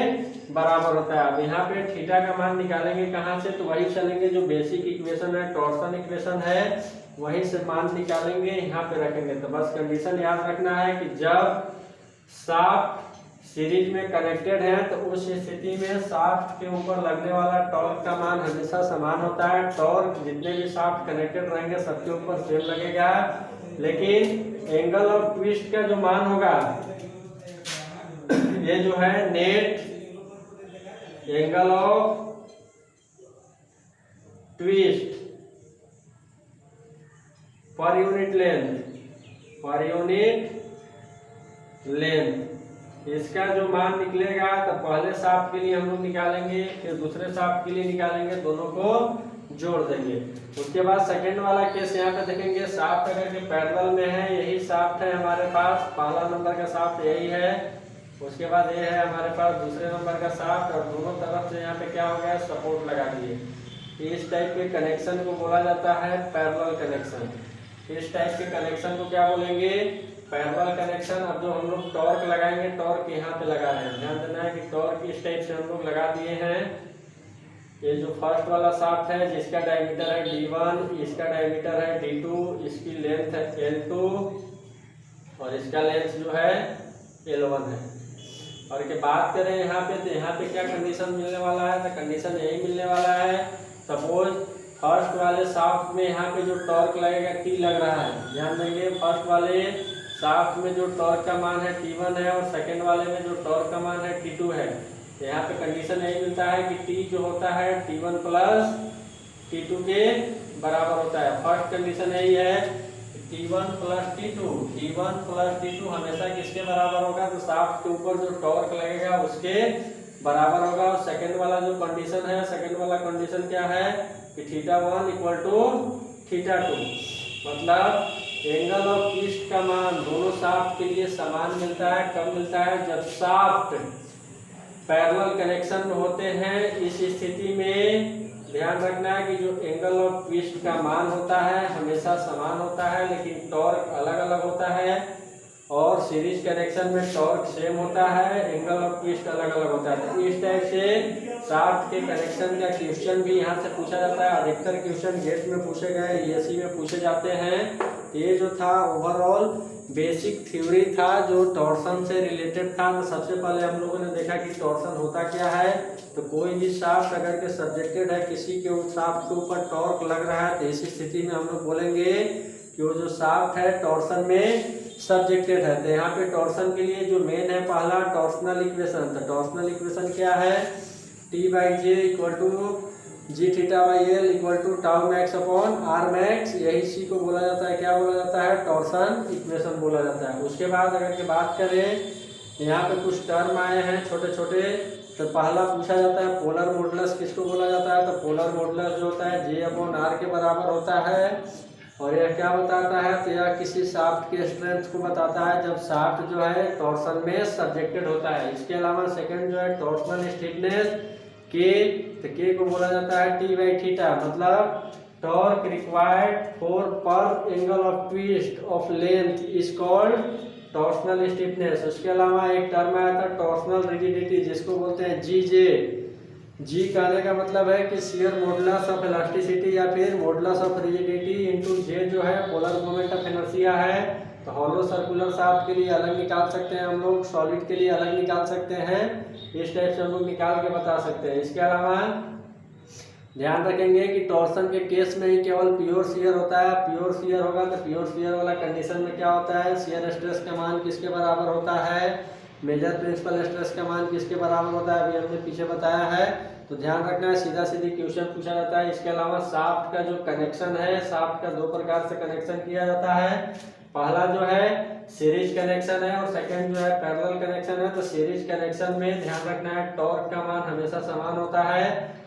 बराबर होता है। अब यहाँ पे थीटा का मान निकालेंगे कहाँ से, तो वही चलेंगे जो बेसिक इक्वेशन है, टॉर्सन इक्वेशन है, वहीं से मान निकालेंगे, यहाँ पे रखेंगे। तो बस कंडीशन याद रखना है कि जब शाफ्ट सीरीज में कनेक्टेड है तो उस स्थिति में शाफ्ट के ऊपर लगने वाला टॉर्क का मान हमेशा समान होता है। टॉर्क जितने भी शाफ्ट कनेक्टेड रहेंगे सबके ऊपर सेम लगेगा, लेकिन एंगल ऑफ ट्विस्ट का जो मान होगा, ये जो है net angle of twist per unit length, इसका जो मान निकलेगा तो पहले शाफ्ट के लिए हम लोग निकालेंगे, फिर दूसरे शाफ्ट के लिए निकालेंगे, दोनों को जोड़ देंगे। उसके बाद सेकंड वाला केस यहाँ पे देखेंगे, शाफ्ट अगर के पैरेलल में है, यही शाफ्ट है हमारे पास, पहला नंबर का शाफ्ट यही है, उसके बाद ये है हमारे पास दूसरे नंबर का शाफ्ट, और दोनों तरफ से यहाँ पे क्या हो गया, सपोर्ट लगा दिए। इस टाइप के कनेक्शन को बोला जाता है पैरेलल कनेक्शन। इस टाइप के कनेक्शन को क्या बोलेंगे, पैरेलल कनेक्शन। अब जो हम लोग टॉर्क लगाएंगे, टॉर्क यहाँ पे लगा रहे हैं, ध्यान देना है कि टॉर्क इस टाइप से हम लोग लगा दिए हैं। ये जो फर्स्ट वाला शाफ्ट है जिसका डायमीटर है D1, इसका डायमीटर है D2, इसकी लेंथ है L2 और इसका लेंथ जो है L1 है। और के बात करें यहाँ पे, तो यहाँ पे क्या कंडीशन मिलने वाला है, तो कंडीशन यही मिलने वाला है। सपोज फर्स्ट वाले शाफ्ट में यहाँ पे जो टॉर्क लगेगा T लग रहा है, ध्यान देंगे फर्स्ट वाले शाफ्ट में जो टॉर्क का मान है T1 है, और सेकेंड वाले में जो टॉर्क का मान है T2 है। तो यहाँ पे कंडीशन यही मिलता है कि T जो होता है T1 प्लस T2 के बराबर होता है। फर्स्ट कंडीशन यही है T1 प्लस T2 हमेशा किसके बराबर होगा, तो शाफ्ट के ऊपर जो टॉर्क लगेगा उसके बराबर होगा। और सेकंड वाला जो कंडीशन है, सेकंड वाला कंडीशन क्या है कि θ1 इक्वल टू θ2, मतलब एंगल ऑफ ट्विस्ट का मान दोनों शाफ्ट के लिए समान मिलता है। कब मिलता है, जब शाफ्ट पैरेलल कनेक्शन में होते हैं। इस स्थिति में ध्यान रखना है कि जो एंगल ऑफ ट्विस्ट का मान होता है हमेशा समान होता है, लेकिन टॉर्क अलग अलग होता है। और सीरीज कनेक्शन में टॉर्क सेम होता है, एंगल ऑफ ट्विस्ट अलग अलग होता है। तो इस टाइप से शाफ्ट के कनेक्शन का क्वेश्चन भी यहाँ से पूछा जाता है। अधिकतर क्वेश्चन गेट में पूछे गए, यूएससी में पूछे जाते हैं। ये जो था ओवरऑल बेसिक थ्योरी था जो टॉर्सन से रिलेटेड था। तो सबसे पहले हम लोगों ने देखा कि टॉर्सन होता क्या है। तो कोई भी शाफ्ट अगर के सब्जेक्टेड है, किसी के शाफ्ट के ऊपर टॉर्क लग रहा है, तो इस स्थिति में हम लोग बोलेंगे कि वो जो शाफ्ट है टॉर्सन में सब्जेक्टेड है। तो यहाँ पे टॉर्सन के लिए जो मेन है पहला टॉर्सनल इक्वेशन, तो टॉर्सनल इक्वेशन क्या है, T by J equal to G theta by L equal to tau max upon R max, यही इसी को बोला जाता है, क्या बोला जाता है, टॉर्सन इक्वेशन बोला जाता है। उसके बाद अगर के बात करें यहाँ पे कुछ टर्म आए हैं छोटे छोटे, तो पहला पूछा जाता है पोलर मॉडुलस किसको बोला जाता है, तो पोलर मॉडुलस जो होता है जे अपॉन आर के बराबर होता है। और यह क्या बताता है, तो यह किसी शाफ्ट के स्ट्रेंथ को बताता है जब शाफ्ट जो है टॉर्सन में सब्जेक्टेड होता है। इसके अलावा सेकंड जो है टॉर्सनल स्टिफनेस के, तो के को बोला जाता है टी बाई थीटा, मतलब टॉर्क रिक्वायर्ड फॉर पर angle of twist of length is called torsional stiffness. उसके अलावा एक टर्म आया था टॉर्सनल रिजिडिटी, जिसको बोलते हैं जी जे। जी कहने का मतलब है कि शियर मॉडुलस ऑफ इलास्टिसिटी या फिर मॉडुलस ऑफ रिजिडिटी इनटू जे जो है पोलर मोमेंट ऑफ इनर्शिया है। तो हॉलो सर्कुलर शाफ्ट के लिए अलग निकाल सकते हैं हम लोग, सॉलिड के लिए अलग निकाल सकते हैं, इस टाइप से हम लोग निकाल के बता सकते हैं। इसके अलावा ध्यान रखेंगे कि टॉर्सन के केस में ही केवल प्योर शियर होता है। प्योर शियर होगा तो प्योर शियर वाला कंडीशन में क्या होता है, शियर स्ट्रेस का मान किसके बराबर होता है, मेजर प्रिंसिपल स्ट्रेस का मान किसके बराबर होता है, अभी हमने पीछे बताया है। तो ध्यान रखना है, सीधा सीधी क्वेश्चन पूछा जाता है। इसके अलावा शाफ्ट का जो कनेक्शन है, शाफ्ट का दो प्रकार से कनेक्शन किया जाता है। पहला जो है सीरीज कनेक्शन है और सेकंड जो है पैरेलल कनेक्शन है। तो सीरीज कनेक्शन में ध्यान रखना है टॉर्क का मान हमेशा समान होता है,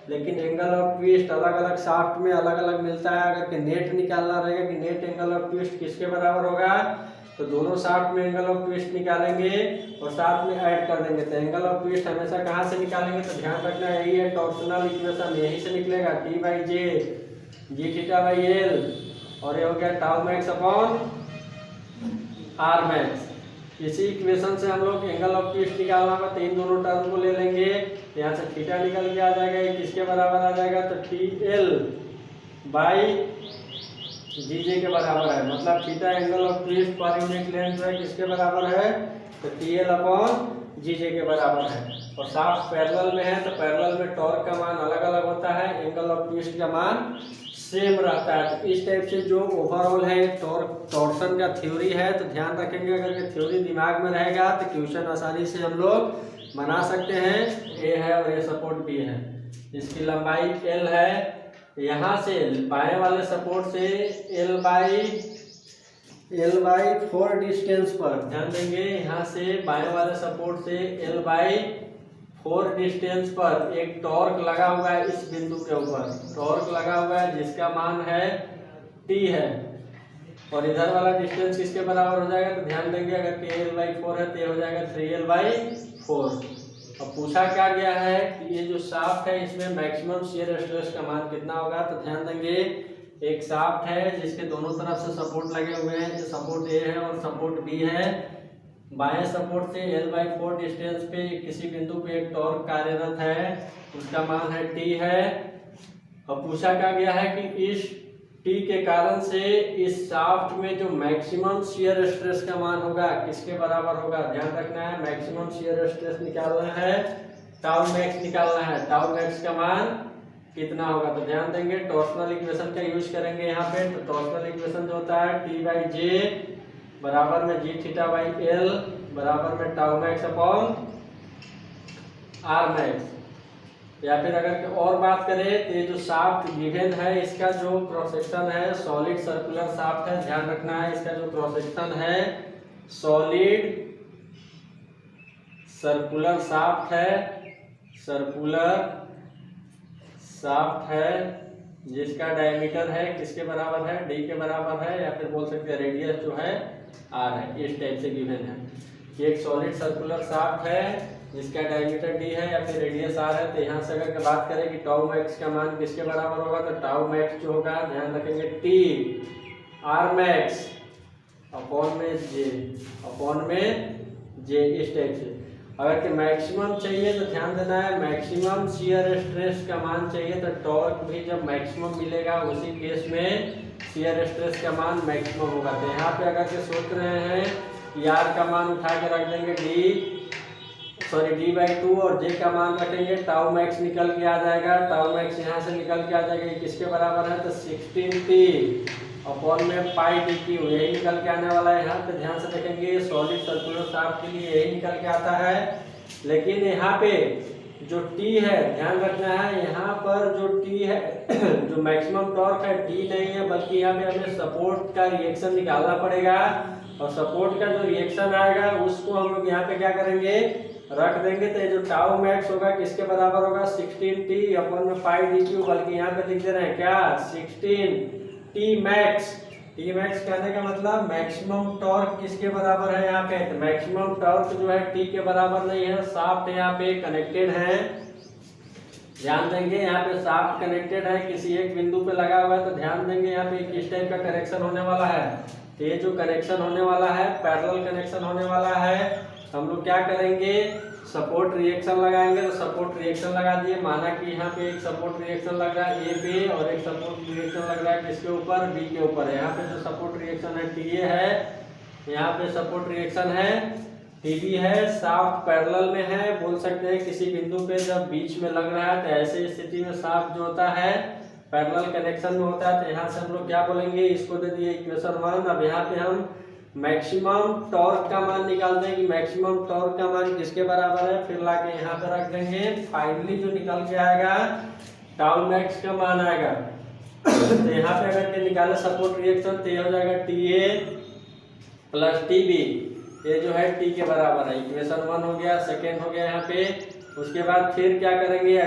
लेकिन एंगल ऑफ ट्विस्ट अलग अलग शाफ्ट में अलग अलग मिलता है। अगर कि नेट निकालना रहेगा कि नेट एंगल ऑफ ट्विस्ट किसके बराबर होगा, तो दोनों शाफ्ट में एंगल ऑफ ट्विस्ट निकालेंगे और साथ में ऐड कर देंगे। तो एंगल ऑफ ट्विस्ट हमेशा कहाँ से निकालेंगे, तो ध्यान रखना है यही है टॉर्सनल इक्वेशन, यही से निकलेगा T by J G theta by L, और ये हो गया tau max upon R max. इसी इक्वेशन से हम लोग एंगल ऑफ ट्विस्ट निकालना होगा, तो इन दोनों टर्म को ले लेंगे। यहाँ से थीटा निकल के आ जाएगा, ये किसके बराबर आ जाएगा, तो टी एल बाई जी जे के बराबर है, मतलब theta angle of twist per unit length जो है किसके बराबर है, तो टी एल अपॉन जी जे के बराबर है। और शाफ्ट पैरेलल में है तो पैरेलल में टॉर्क का मान अलग अलग होता है, एंगल ऑफ ट्विस्ट का मान सेम रहता है। तो इस टाइप से जो ओवरऑल है टॉर्सन का थ्योरी है, तो ध्यान रखेंगे अगर ये थ्योरी दिमाग में रहेगा तो क्वेश्चन आसानी से हम लोग बना सकते हैं। ए है और ये सपोर्ट बी है, इसकी लंबाई एल है, यहाँ से बाएं वाले सपोर्ट से एल बाई 4 डिस्टेंस पर, ध्यान देंगे यहाँ से बाएं वाले सपोर्ट से एल बाई 4 डिस्टेंस पर एक टॉर्क लगा हुआ है। इस बिंदु के ऊपर टॉर्क लगा हुआ है जिसका मान है टी है, और इधर वाला डिस्टेंस किसके बराबर हो जाएगा, तो ध्यान देंगे अगर के एल बाई 4 है तो ये हो जाएगा 3l बाई 4। अब पूछा क्या गया है कि ये जो शाफ्ट है इसमें मैक्सिमम शियर स्ट्रेस का मान कितना होगा, तो ध्यान देंगे एक शाफ्ट है जिसके दोनों तरफ से सपोर्ट लगे हुए हैं, ये सपोर्ट ए है और सपोर्ट बी है। बाएं सपोर्ट से l बाई 4 डिस्टेंस पे किसी बिंदु पे एक टॉर्क कार्यरत है, उसका मान है टी है। अब पूछा क्या गया है कि इस टी के कारण से इस शाफ्ट में जो मैक्सिमम शियर स्ट्रेस का मान होगा किसके बराबर होगा, ध्यान रखना है मैक्सिमम शियर स्ट्रेस निकालना है, टाउ मैक्स निकालना है, टाउ मैक्स का मान कितना होगा। तो ध्यान देंगे टॉर्सनल इक्वेशन का यूज करेंगे यहाँ पे। तो टॉर्सनल इक्वेशन जो होता है टी बाई जे बराबर में जी थीटा बाई एल बराबर में tau max upon R max. या फिर अगर और बात करें तो ये जो शाफ्ट गिवन है इसका जो क्रॉस सेक्शन है सॉलिड सर्कुलर शाफ्ट है, ध्यान रखना है इसका जो क्रॉस सेक्शन है सॉलिड सर्कुलर शाफ्ट है, सर्कुलर शाफ्ट है जिसका डायमीटर है किसके बराबर है, डी के बराबर है, या फिर बोल सकते हैं रेडियस जो है आर है। इस टाइप से गिवन है कि एक सॉलिड सर्कुलर शाफ्ट है जिसका डायमीटर डी है या फिर रेडियस आर है। तो यहाँ से अगर बात करें कि टाउ मैक्स का मान किसके बराबर होगा, तो टाउ मैक्स जो होगा ध्यान रखेंगे टी आर मैक्स अपॉन में जे इस टाइप से। अगर कि मैक्सिमम चाहिए तो ध्यान देना है मैक्सिमम शियर स्ट्रेस का मान चाहिए, तो टॉर्क भी जब मैक्सिमम मिलेगा उसी केस में शियर स्ट्रेस का मान मैक्सिमम होगा। तो यहाँ पे अगर के सोच रहे हैं कि आर का मान उठा के रख देंगे डी बाई 2 और जे का मान रखेंगे, टाउ मैक्स निकल के आ जाएगा, टाउ मैक्स यहाँ से निकल के आ जाएगा, किसके बराबर है तो 16t अपॉन में पाई डी क्यू, यही निकल के आने वाला है। यहाँ पे ध्यान से देखेंगे सॉलिड सर्कुलर शाफ्ट के लिए यही निकल के आता है। लेकिन यहाँ पे जो टी है, ध्यान रखना है, यहाँ पर जो टी है जो मैक्सिमम टॉर्क है, टी नहीं है, बल्कि यहाँ पे हमें सपोर्ट का रिएक्शन निकालना पड़ेगा। और सपोर्ट का जो रिएक्शन आएगा उसको हम लोग यहाँ पे क्या करेंगे, रख देंगे। तो ये जो टाउ मैक्स होगा किसके बराबर होगा, 16t अपॉन में पाई डी क्यू, बल्कि यहाँ पे लिख दे रहे हैं क्या, 16t मैक्स। टी मैक्स कहने का मतलब मैक्सिमम टॉर्क किसके बराबर है यहाँ पे, तो मैक्सिमम टॉर्क जो है टी के बराबर नहीं है। शाफ्ट यहाँ पे कनेक्टेड है, ध्यान देंगे यहाँ पे शाफ्ट कनेक्टेड है, किसी एक बिंदु पे लगा हुआ है। तो ध्यान देंगे यहाँ पे किस टाइप का कनेक्शन होने वाला है, तो ये जो कनेक्शन होने वाला है पैरेलल कनेक्शन होने वाला है। हम लोग क्या करेंगे, सपोर्ट रिएक्शन लगाएंगे। तो सपोर्ट रिएक्शन लगा दिए, माना कि यहाँ पे एक सपोर्ट रिएक्शन लग रहा है ए पे और एक सपोर्ट रिएक्शन लग रहा है किसके ऊपर, बी के ऊपर। यहाँ पे जो सपोर्ट रिएक्शन है टी ए है, यहाँ पे सपोर्ट रिएक्शन है टीबी है। शाफ्ट पैरेलल में है, बोल सकते हैं किसी बिंदु पे जब बीच में लग रहा है तो ऐसी स्थिति में शाफ्ट जो होता है पैरेलल कनेक्शन में होता है। तो यहाँ से हम लोग क्या बोलेंगे, इसको दे दिए इक्वेशन 1। अब यहाँ पे हम मैक्सिमम टॉर्क का मान निकालते हैं कि मैक्सिमम टॉर्क का मान किसके बराबर है, फिर लाके यहाँ पे रख देंगे। फाइनली जो निकल के आएगा टाउ मैक्स का मान आएगा। तो यहाँ पे अगर के निकाले सपोर्ट रिएक्शन तो ये हो जाएगा T A plus T B, ये जो है टी के बराबर है। इक्वेशन 1 हो गया, सेकेंड हो गया यहाँ पे। उसके बाद फिर क्या करेंगे,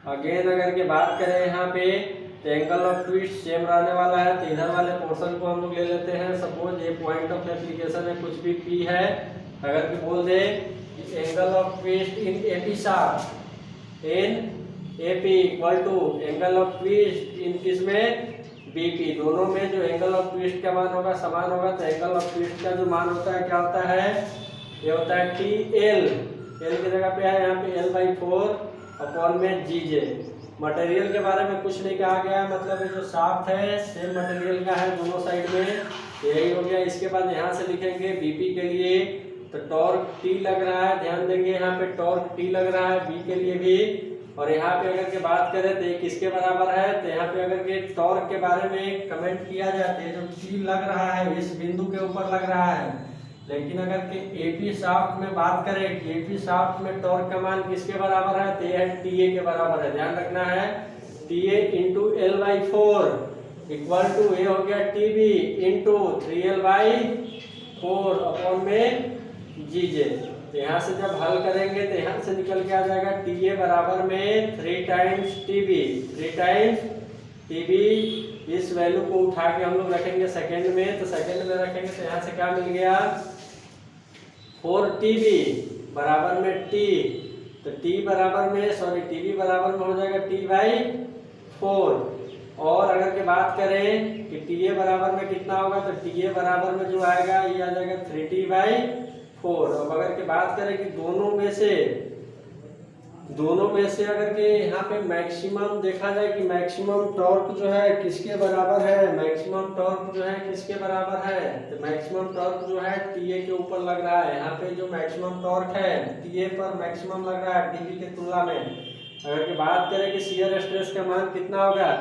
अगेन अगर के बात करें यहाँ पे तो एंगल ऑफ ट्विस्ट सेम रहने वाला है। तो इधर वाले पोर्शन को हम लोग ले लेते हैं। सपोज ये पॉइंट ऑफ एप्लीकेशन है, कुछ भी पी है, अगर कि बोल दे angle of twist in AP shaft in AP equal to angle of twist in किसमें, बीपी, दोनों में जो एंगल ऑफ ट्विस्ट का मान होगा समान होगा। तो एंगल ऑफ ट्विस्ट का जो मान होता है क्या होता है, ये होता है टी एल, एल की जगह पे है यहाँ पे L/4 अपॉन में जी जे। मटेरियल के बारे में कुछ नहीं कहा गया है, मतलब ये जो शाफ्ट है सेम मटेरियल का है दोनों साइड में, यही हो गया। इसके बाद यहाँ से लिखेंगे बीपी के लिए तो टॉर्क टी लग रहा है, ध्यान देंगे यहाँ पे टॉर्क टी लग रहा है बी के लिए भी। और यहाँ पे अगर के बात करें तो ये किसके बराबर है, तो यहाँ पे अगर के टॉर्क के बारे में कमेंट किया जाए तो जो टी लग रहा है इस बिंदु के ऊपर लग रहा है। लेकिन अगर के एपी शाफ्ट में बात करें कि एपी शाफ्ट में टॉर्क का मान किसके बराबर है, तो यह टीए के बराबर है। ध्यान रखना है TA into L/4 equal to ये हो गया टीबी इंटू 3L/4 अपॉन में जी जे। तो यहाँ से जब हल करेंगे तो यहाँ से निकल के आ जाएगा टीए बराबर में 3 टाइम्स टीबी, 3 टाइम्स टीबी। इस वैल्यू को उठा के हम लोग रखेंगे सेकेंड में, तो सेकेंड में रखेंगे तो यहाँ से क्या मिल गया 4TB बराबर में T। तो T बराबर में TB बराबर में हो जाएगा T/4। और अगर के बात करें कि TA बराबर में कितना होगा, तो TA बराबर में जो आएगा ये आ जाएगा 3T/4। अब अगर के बात करें कि दोनों में से अगर के यहाँ पे मैक्सिमम देखा जाए कि मैक्सिमम टॉर्क जो है किसके बराबर है, मैक्सिमम टॉर्क जो है किसके बराबर है, तो मैक्सिमम टॉर्क जो है टीए के ऊपर लग रहा है। यहाँ पे जो मैक्सिमम टॉर्क है टीए पर मैक्सिमम लग रहा है टीबी के तुलना में। अगर की बात करें कि शियर स्ट्रेस का मान कितना होगा,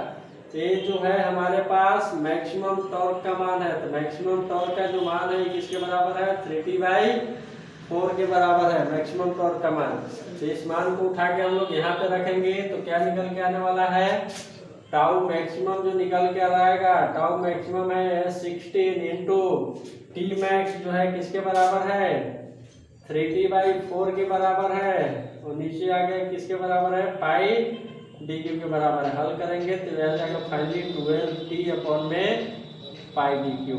तो ये जो है हमारे पास मैक्सिमम टॉर्क का मान है। तो मैक्सिमम टॉर्क का जो मान है किसके बराबर है, 3T/4 के बराबर है मैक्सिमम टॉर्क का मान। तो इस मान को उठा के हम लोग यहाँ पे रखेंगे तो क्या निकल के आने वाला है, टाउ मैक्सिमम जो निकल के आ जाएगा, टाउ मैक्सिमम है 16 इंटू टी मैक्स जो है किसके बराबर है, 3T/4 के बराबर है। और नीचे आ गया किसके बराबर है, पाई डी क्यू के बराबर है। हल करेंगे तो यह जाएगा फाइनली 12T अपॉन में पाई डी क्यू।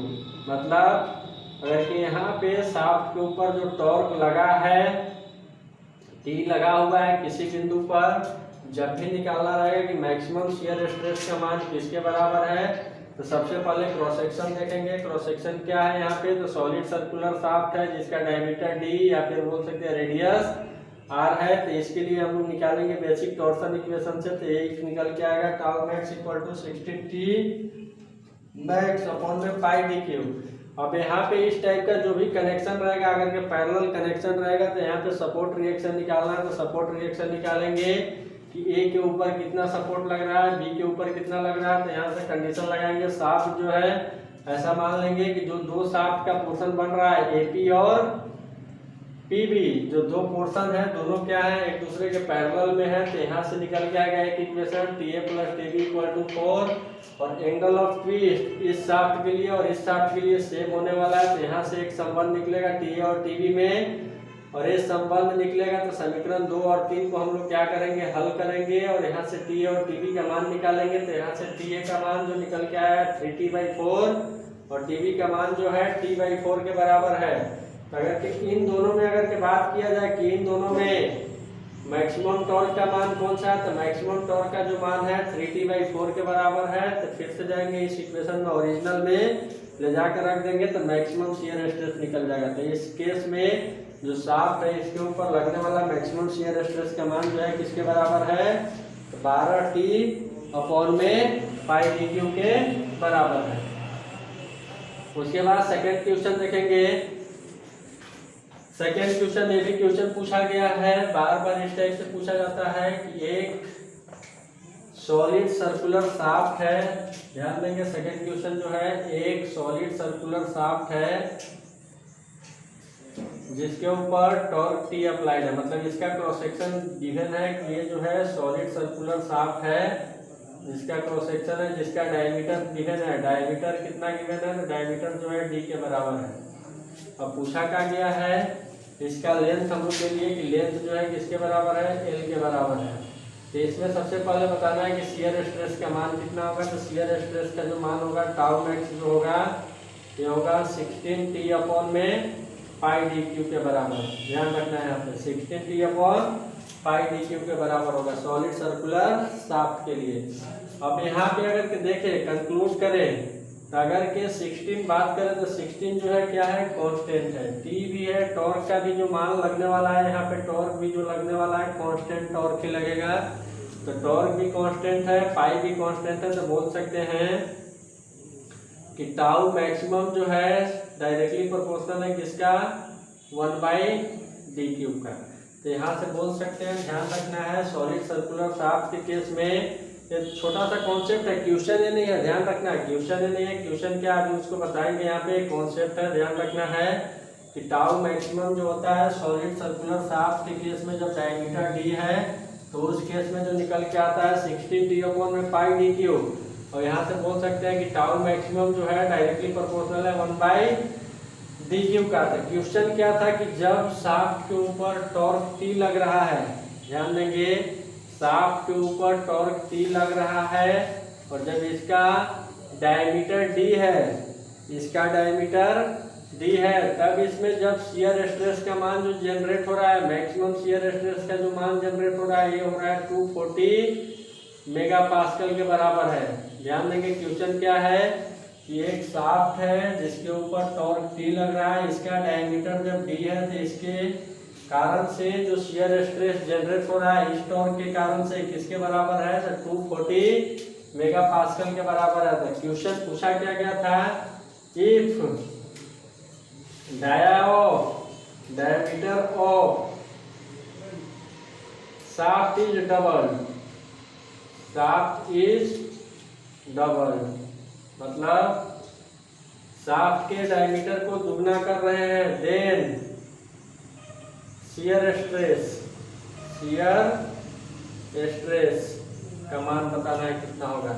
मतलब अगर कि यहाँ पे शाफ्ट के ऊपर जो टॉर्क लगा है, टी लगा हुआ है किसी बिंदु पर, जब भी निकालना रहेगा कि मैक्सिमम शियर स्ट्रेस का मान किसके बराबर है, तो सबसे पहले क्रॉस सेक्शन देखेंगे। क्रॉस सेक्शन क्या है यहाँ पे, तो सॉलिड सर्कुलर शाफ्ट है जिसका डायमीटर डी या फिर बोल सकते हैं रेडियस आर है। तो इसके लिए हम लोग निकालेंगे बेसिक टॉर्सन इक्वेशन से, तो एक निकल के आएगा tau max equal to 16T max upon में पाई डी क्यू। अब यहाँ पे इस टाइप का जो भी कनेक्शन रहेगा, अगर के पैरेलल कनेक्शन रहेगा तो यहाँ पे सपोर्ट रिएक्शन निकालना है, तो सपोर्ट रिएक्शन निकालेंगे। कि ए के ऊपर कितना सपोर्ट लग रहा है, बी के ऊपर कितना लग रहा है। तो यहाँ से कंडीशन लगाएंगे, शाफ्ट जो है ऐसा मान लेंगे कि जो दो शाफ्ट का पोर्शन बन रहा है एपी और पीबी, जो दो पोर्शन है दोनों क्या है एक दूसरे के पैरेलल में है। तो यहाँ से निकल के आ गया एक इक्वेशन TA + TB = 4 और एंगल ऑफ ट्विस्ट इस शाफ्ट के लिए और इस शाफ्ट के लिए सेम होने वाला है। तो यहाँ से एक संबंध निकलेगा TA और TB में और ये संबंध निकलेगा। तो समीकरण 2 और 3 को हम लोग क्या करेंगे, हल करेंगे और यहाँ से TA और TB का मान निकालेंगे। तो यहाँ से TA का मान जो निकल के आया है 3T/4 और TB का मान जो है T/4 के बराबर है। तो अगर कि इन दोनों में अगर के बात किया जाए कि इन दोनों में मैक्सिमम टॉर्क का मान कौन सा है, तो मैक्सिमम टॉर्क का जो मान है 3T/4 के बराबर है। तो फिर से जाएंगे इस इक्वेशन में ओरिजिनल में ले जाकर रख देंगे तो मैक्सिमम शियर स्ट्रेस निकल जाएगा। तो इस केस में जो शाफ्ट है इसके ऊपर लगने वाला मैक्सिमम शियर स्ट्रेस का मान जो है किसके बराबर है, तो 12T/πdq के बराबर है। उसके बाद सेकेंड क्वेश्चन देखेंगे। सेकेंड क्वेश्चन ये भी क्वेश्चन पूछा गया है, बार बार इस टाइप से पूछा जाता है कि एक सॉलिड सर्कुलर शाफ्ट है। ध्यान देंगे सेकेंड क्वेश्चन जो है एक सॉलिड सर्कुलर शाफ्ट है जिसके ऊपर टॉर्क T अप्लाइड है, मतलब इसका क्रॉस सेक्शन गिवन है कि ये जो है सॉलिड सर्कुलर शाफ्ट है जिसका क्रॉस सेक्शन है, जिसका डायमीटर गिवन है। डायमीटर कितना गिवन है, तो डायमीटर जो है D के बराबर है। अब पूछा क्या गया है इसका लेंथ हम लोग के लिए कि लेंथ जो है किसके बराबर है, L के बराबर है। तो इसमें सबसे पहले बताना है कि शियर स्ट्रेस का मान कितना होगा। तो शियर स्ट्रेस का जो मान होगा टाउ मैक्स जो होगा ये होगा 16T/πdq के बराबर। ध्यान रखना है यहाँ पे 16T/πdq के बराबर होगा सॉलिड सर्कुलर शाफ्ट के लिए। अब यहाँ पे अगर के देखें कंक्लूड करें तो अगर के 16 बात करें तो 16 जो है क्या है कांस्टेंट है, T भी है, टॉर्क का भी जो मान लगने वाला है यहाँ पे टॉर्क भी जो लगने वाला है कांस्टेंट टॉर्क ही लगेगा। तो टॉर्क भी कांस्टेंट है, पाई भी कांस्टेंट है। तो बोल सकते हैं कि टाउ मैक्सिमम जो है डायरेक्टली प्रोपोर्शनल है किसका 1/d³ का। तो यहाँ से बोल सकते हैं, ध्यान रखना है सॉलिड सर्कुलर शाफ्ट के केस में ये छोटा सा कॉन्सेप्ट है, क्वेश्चन ये नहीं है, ध्यान रखना है क्वेश्चन ये नहीं है। क्वेश्चन क्या अभी उसको बताएंगे, यहाँ पे कॉन्सेप्ट है, ध्यान रखना है कि टाउ मैक्सिमम जो होता है सॉलिड सर्कुलर शाफ्ट के केस में जब डायमीटर D है तो उस केस में जो निकल के आता है 16T/πdq। और यहाँ से बोल सकते हैं कि टाउ मैक्सिमम जो है डायरेक्टली प्रोपोर्शनल है 1/d³ का। तो क्वेश्चन क्या था कि जब शाफ्ट के ऊपर टॉर्क T लग रहा है, ध्यान देंगे शाफ्ट के ऊपर टॉर्क T लग रहा है और जब इसका डायमीटर D है, इसका डायमीटर D है, तब इसमें जब शियर स्ट्रेस का मान जो जनरेट हो रहा है मैक्सिमम शियर स्ट्रेस का जो मान जनरेट हो रहा है ये हो रहा है 240 मेगापास्कल के बराबर है। ध्यान देंगे क्वेश्चन क्या है कि एक शाफ्ट है जिसके ऊपर टॉर्क T लग रहा है, इसका डायमीटर जब D है तो इसके कारण से जो शियर स्ट्रेस जनरेट हो रहा है इस टॉर्क के कारण से किसके बराबर है, तो 240 मेगापास्कल के बराबर है। तो क्वेश्चन पूछा क्या गया था, if diameter of shaft is double, मतलब शाफ्ट के डायमीटर को दुगना कर रहे हैं, देन शियर स्ट्रेस का मान बताना है कितना होगा।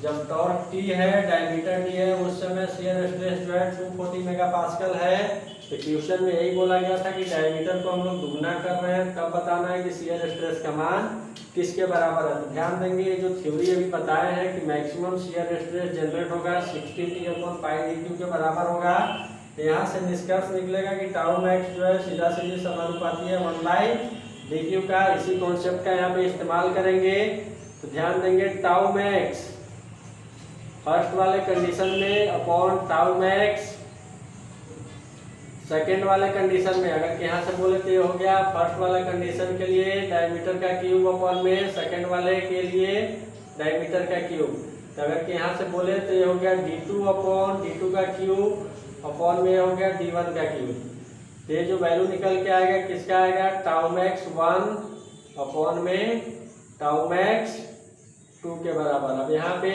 जब टॉर्क T है डायमीटर D है उस समय शियर स्ट्रेस जो है 240 मेगापास्कल है। तो क्वेश्चन में यही बोला गया था कि डायमीटर को हम लोग दुगना कर रहे हैं, तब बताना है कि शियर स्ट्रेस का मान किसके बराबर है। तो ध्यान देंगे जो थ्योरी अभी बताए हैं कि मैक्सिमम शियर स्ट्रेस जनरेट होगा 16T/πdq के बराबर होगा। तो यहाँ से निष्कर्ष निकलेगा कि टाउ मैक्स जो है सीधा सीधी समानुपाती है 1/d³ का। इसी कॉन्सेप्ट का यहाँ पे इस्तेमाल करेंगे। तो ध्यान देंगे टाउ मैक्स फर्स्ट वाले कंडीशन में अपॉन टाउ मैक्स सेकेंड वाले कंडीशन में। अगर यहाँ से बोले तो ये हो गया फर्स्ट वाले कंडीशन के लिए डायमीटर का क्यूब अपॉन में, सेकेंड वाले के लिए डायमीटर का क्यूब। तो अगर यहाँ से बोले तो ये हो गया d2/d2 का क्यूब अपॉन में हो गया d1 का क्यूब। ये जो वैल्यू निकल के आएगा किसका आएगा, टाउ मैक्स 1/में टाउ मैक्स 2 के बराबर। अब यहाँ पे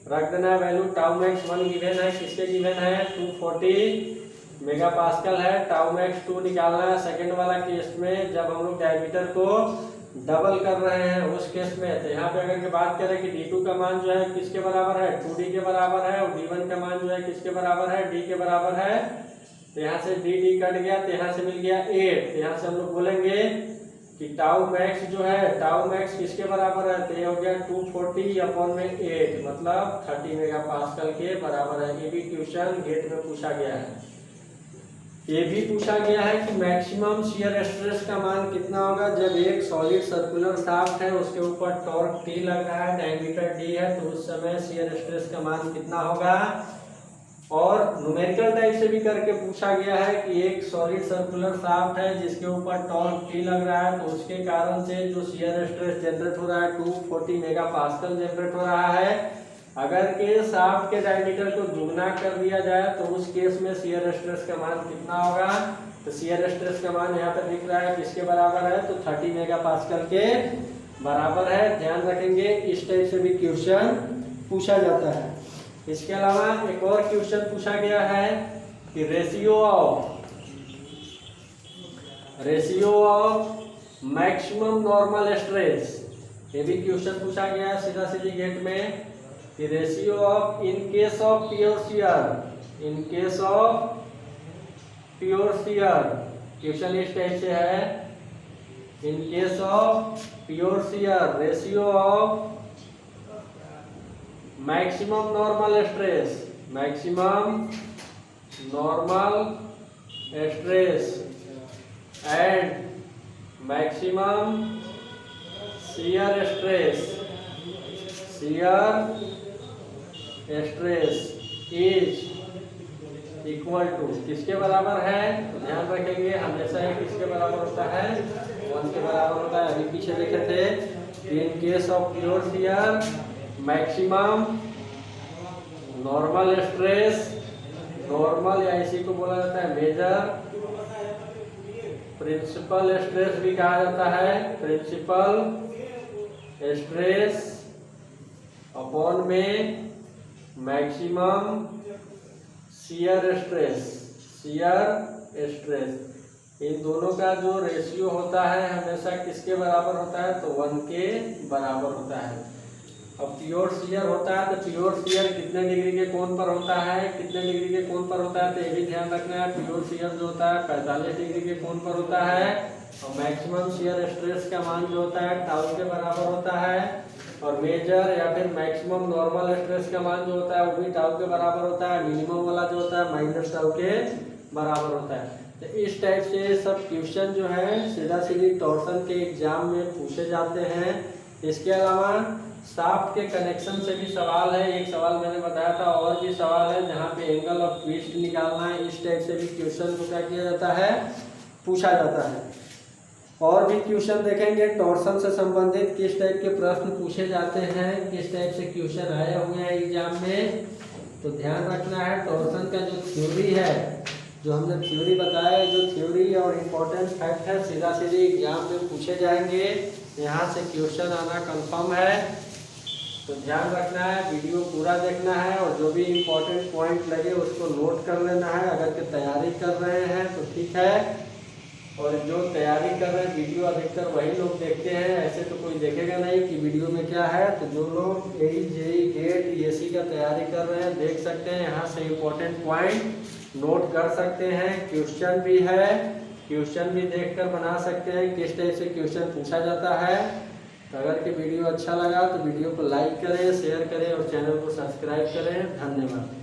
रख देना है वैल्यू। टाउ मैक्स 1 गिवन है, किसके गिवन है 240 मेगा पास्कल है। टाउ मैक्स 2 निकालना है सेकंड वाला केस में, जब हम लोग डायमीटर को डबल कर रहे हैं उस केस में। तो यहाँ पे अगर के बात करें कि D2 का मान जो है किसके बराबर है 2D के बराबर है, और D1 का मान जो है किसके बराबर है D के बराबर है। तो यहाँ से D कट गया, तो यहाँ से मिल गया 8। तो यहाँ से हम लोग बोलेंगे कि टाउ मैक्स जो है, टाउ मैक्स किसके बराबर है, तो ये हो गया 240 अपॉन में 8 मतलब 30 मेगा पास्कल के बराबर है। ये भी क्वेश्चन गेट में पूछा गया है। ये भी पूछा गया है कि मैक्सिमम शियर स्ट्रेस का मान कितना होगा जब एक सॉलिड सर्कुलर शाफ्ट है, उसके ऊपर टॉर्क T लग रहा है, डायमीटर D है, तो उस समय शियर स्ट्रेस का मान कितना होगा। और न्यूमेरिकल टाइप से भी करके पूछा गया है कि एक सॉलिड सर्कुलर शाफ्ट है जिसके ऊपर टॉर्क T लग रहा है, तो उसके कारण से जो शियर स्ट्रेस जनरेट हो रहा है 240 मेगा पास्कल जनरेट हो रहा है। अगर के शाफ्ट के डायमीटर को दुगना कर दिया जाए तो उस केस में शियर स्ट्रेस का मान कितना होगा। तो शियर स्ट्रेस का मान यहाँ पर दिख रहा है किसके बराबर है, तो 30 मेगा पास्कल के बराबर है। ध्यान रखेंगे, इस टाइप से भी क्वेश्चन पूछा जाता है। इसके अलावा एक और क्वेश्चन पूछा गया है कि ratio of maximum normal stress. ये भी क्वेश्चन पूछा गया है सीधा सीधी गेट में कि ratio of in case of pure shear, question इस टाइप से है। In case of pure shear ratio of maximum normal stress and maximum shear stress is equal to किसके बराबर है। तो ध्यान रखेंगे हमेशा ये किसके बराबर होता है 1 के बराबर होता है। अभी पीछे देखे थे इन case of pure shear maximum normal stress, normal या इसी को बोला जाता है मेजर, प्रिंसिपल स्ट्रेस भी कहा जाता है, प्रिंसिपल स्ट्रेस अपॉन में मैक्सिमम शियर स्ट्रेस। इन दोनों का जो रेशियो होता है हमेशा किसके बराबर होता है, तो 1 के बराबर होता है। अब प्योर शियर होता है तो प्योर शियर कितने डिग्री के कोण पर होता है, कितने डिग्री के कोण पर होता है, तो ये भी ध्यान रखना है। प्योर शियर जो होता है 45 डिग्री के कोण पर होता है, और मैक्सिमम शियर स्ट्रेस का मान जो होता है टाउ के बराबर होता है, और मेजर या फिर मैक्सिमम नॉर्मल स्ट्रेस का मान जो होता है वो भी टाउ के बराबर होता है। मिनिमम वाला जो होता है माइनस टाउ के बराबर होता है। तो इस टाइप से सब क्वेश्चन जो है सीधा सीधी टॉर्सन के एग्जाम में पूछे जाते हैं। इसके अलावा शाफ्ट के कनेक्शन से भी सवाल है, एक सवाल मैंने बताया था, और भी सवाल है जहाँ पे एंगल ऑफ ट्विस्ट निकालना है। इस टाइप से भी क्वेश्चन को क्या किया जाता है, पूछा जाता है। और भी क्वेश्चन देखेंगे टॉर्सन से संबंधित किस टाइप के प्रश्न पूछे जाते हैं, किस टाइप से क्वेश्चन आए हुए हैं एग्जाम में। तो ध्यान रखना है टॉर्सन का जो थ्योरी है, जो हमने थ्योरी बताया, जो थ्योरी और इम्पोर्टेंट फैक्ट है सीधा सीधे एग्जाम में पूछे जाएंगे। यहाँ से क्वेश्चन आना कंफर्म है, तो ध्यान रखना है, वीडियो पूरा देखना है, और जो भी इम्पोर्टेंट पॉइंट लगे उसको नोट कर लेना है। अगर के तैयारी कर रहे हैं तो ठीक है, और जो तैयारी कर रहे हैं वीडियो अधिकतर वही लोग देखते हैं, ऐसे तो कोई देखेगा नहीं कि वीडियो में क्या है। तो जो लोग AE JEE GATE ESE का तैयारी कर रहे हैं देख सकते हैं, यहाँ से इम्पोर्टेंट पॉइंट नोट कर सकते हैं। क्वेश्चन भी है, क्वेश्चन भी देखकर बना सकते हैं किस टाइप से क्वेश्चन पूछा जाता है। तो अगर कि वीडियो अच्छा लगा तो वीडियो को लाइक करें, शेयर करें और चैनल को सब्सक्राइब करें। धन्यवाद।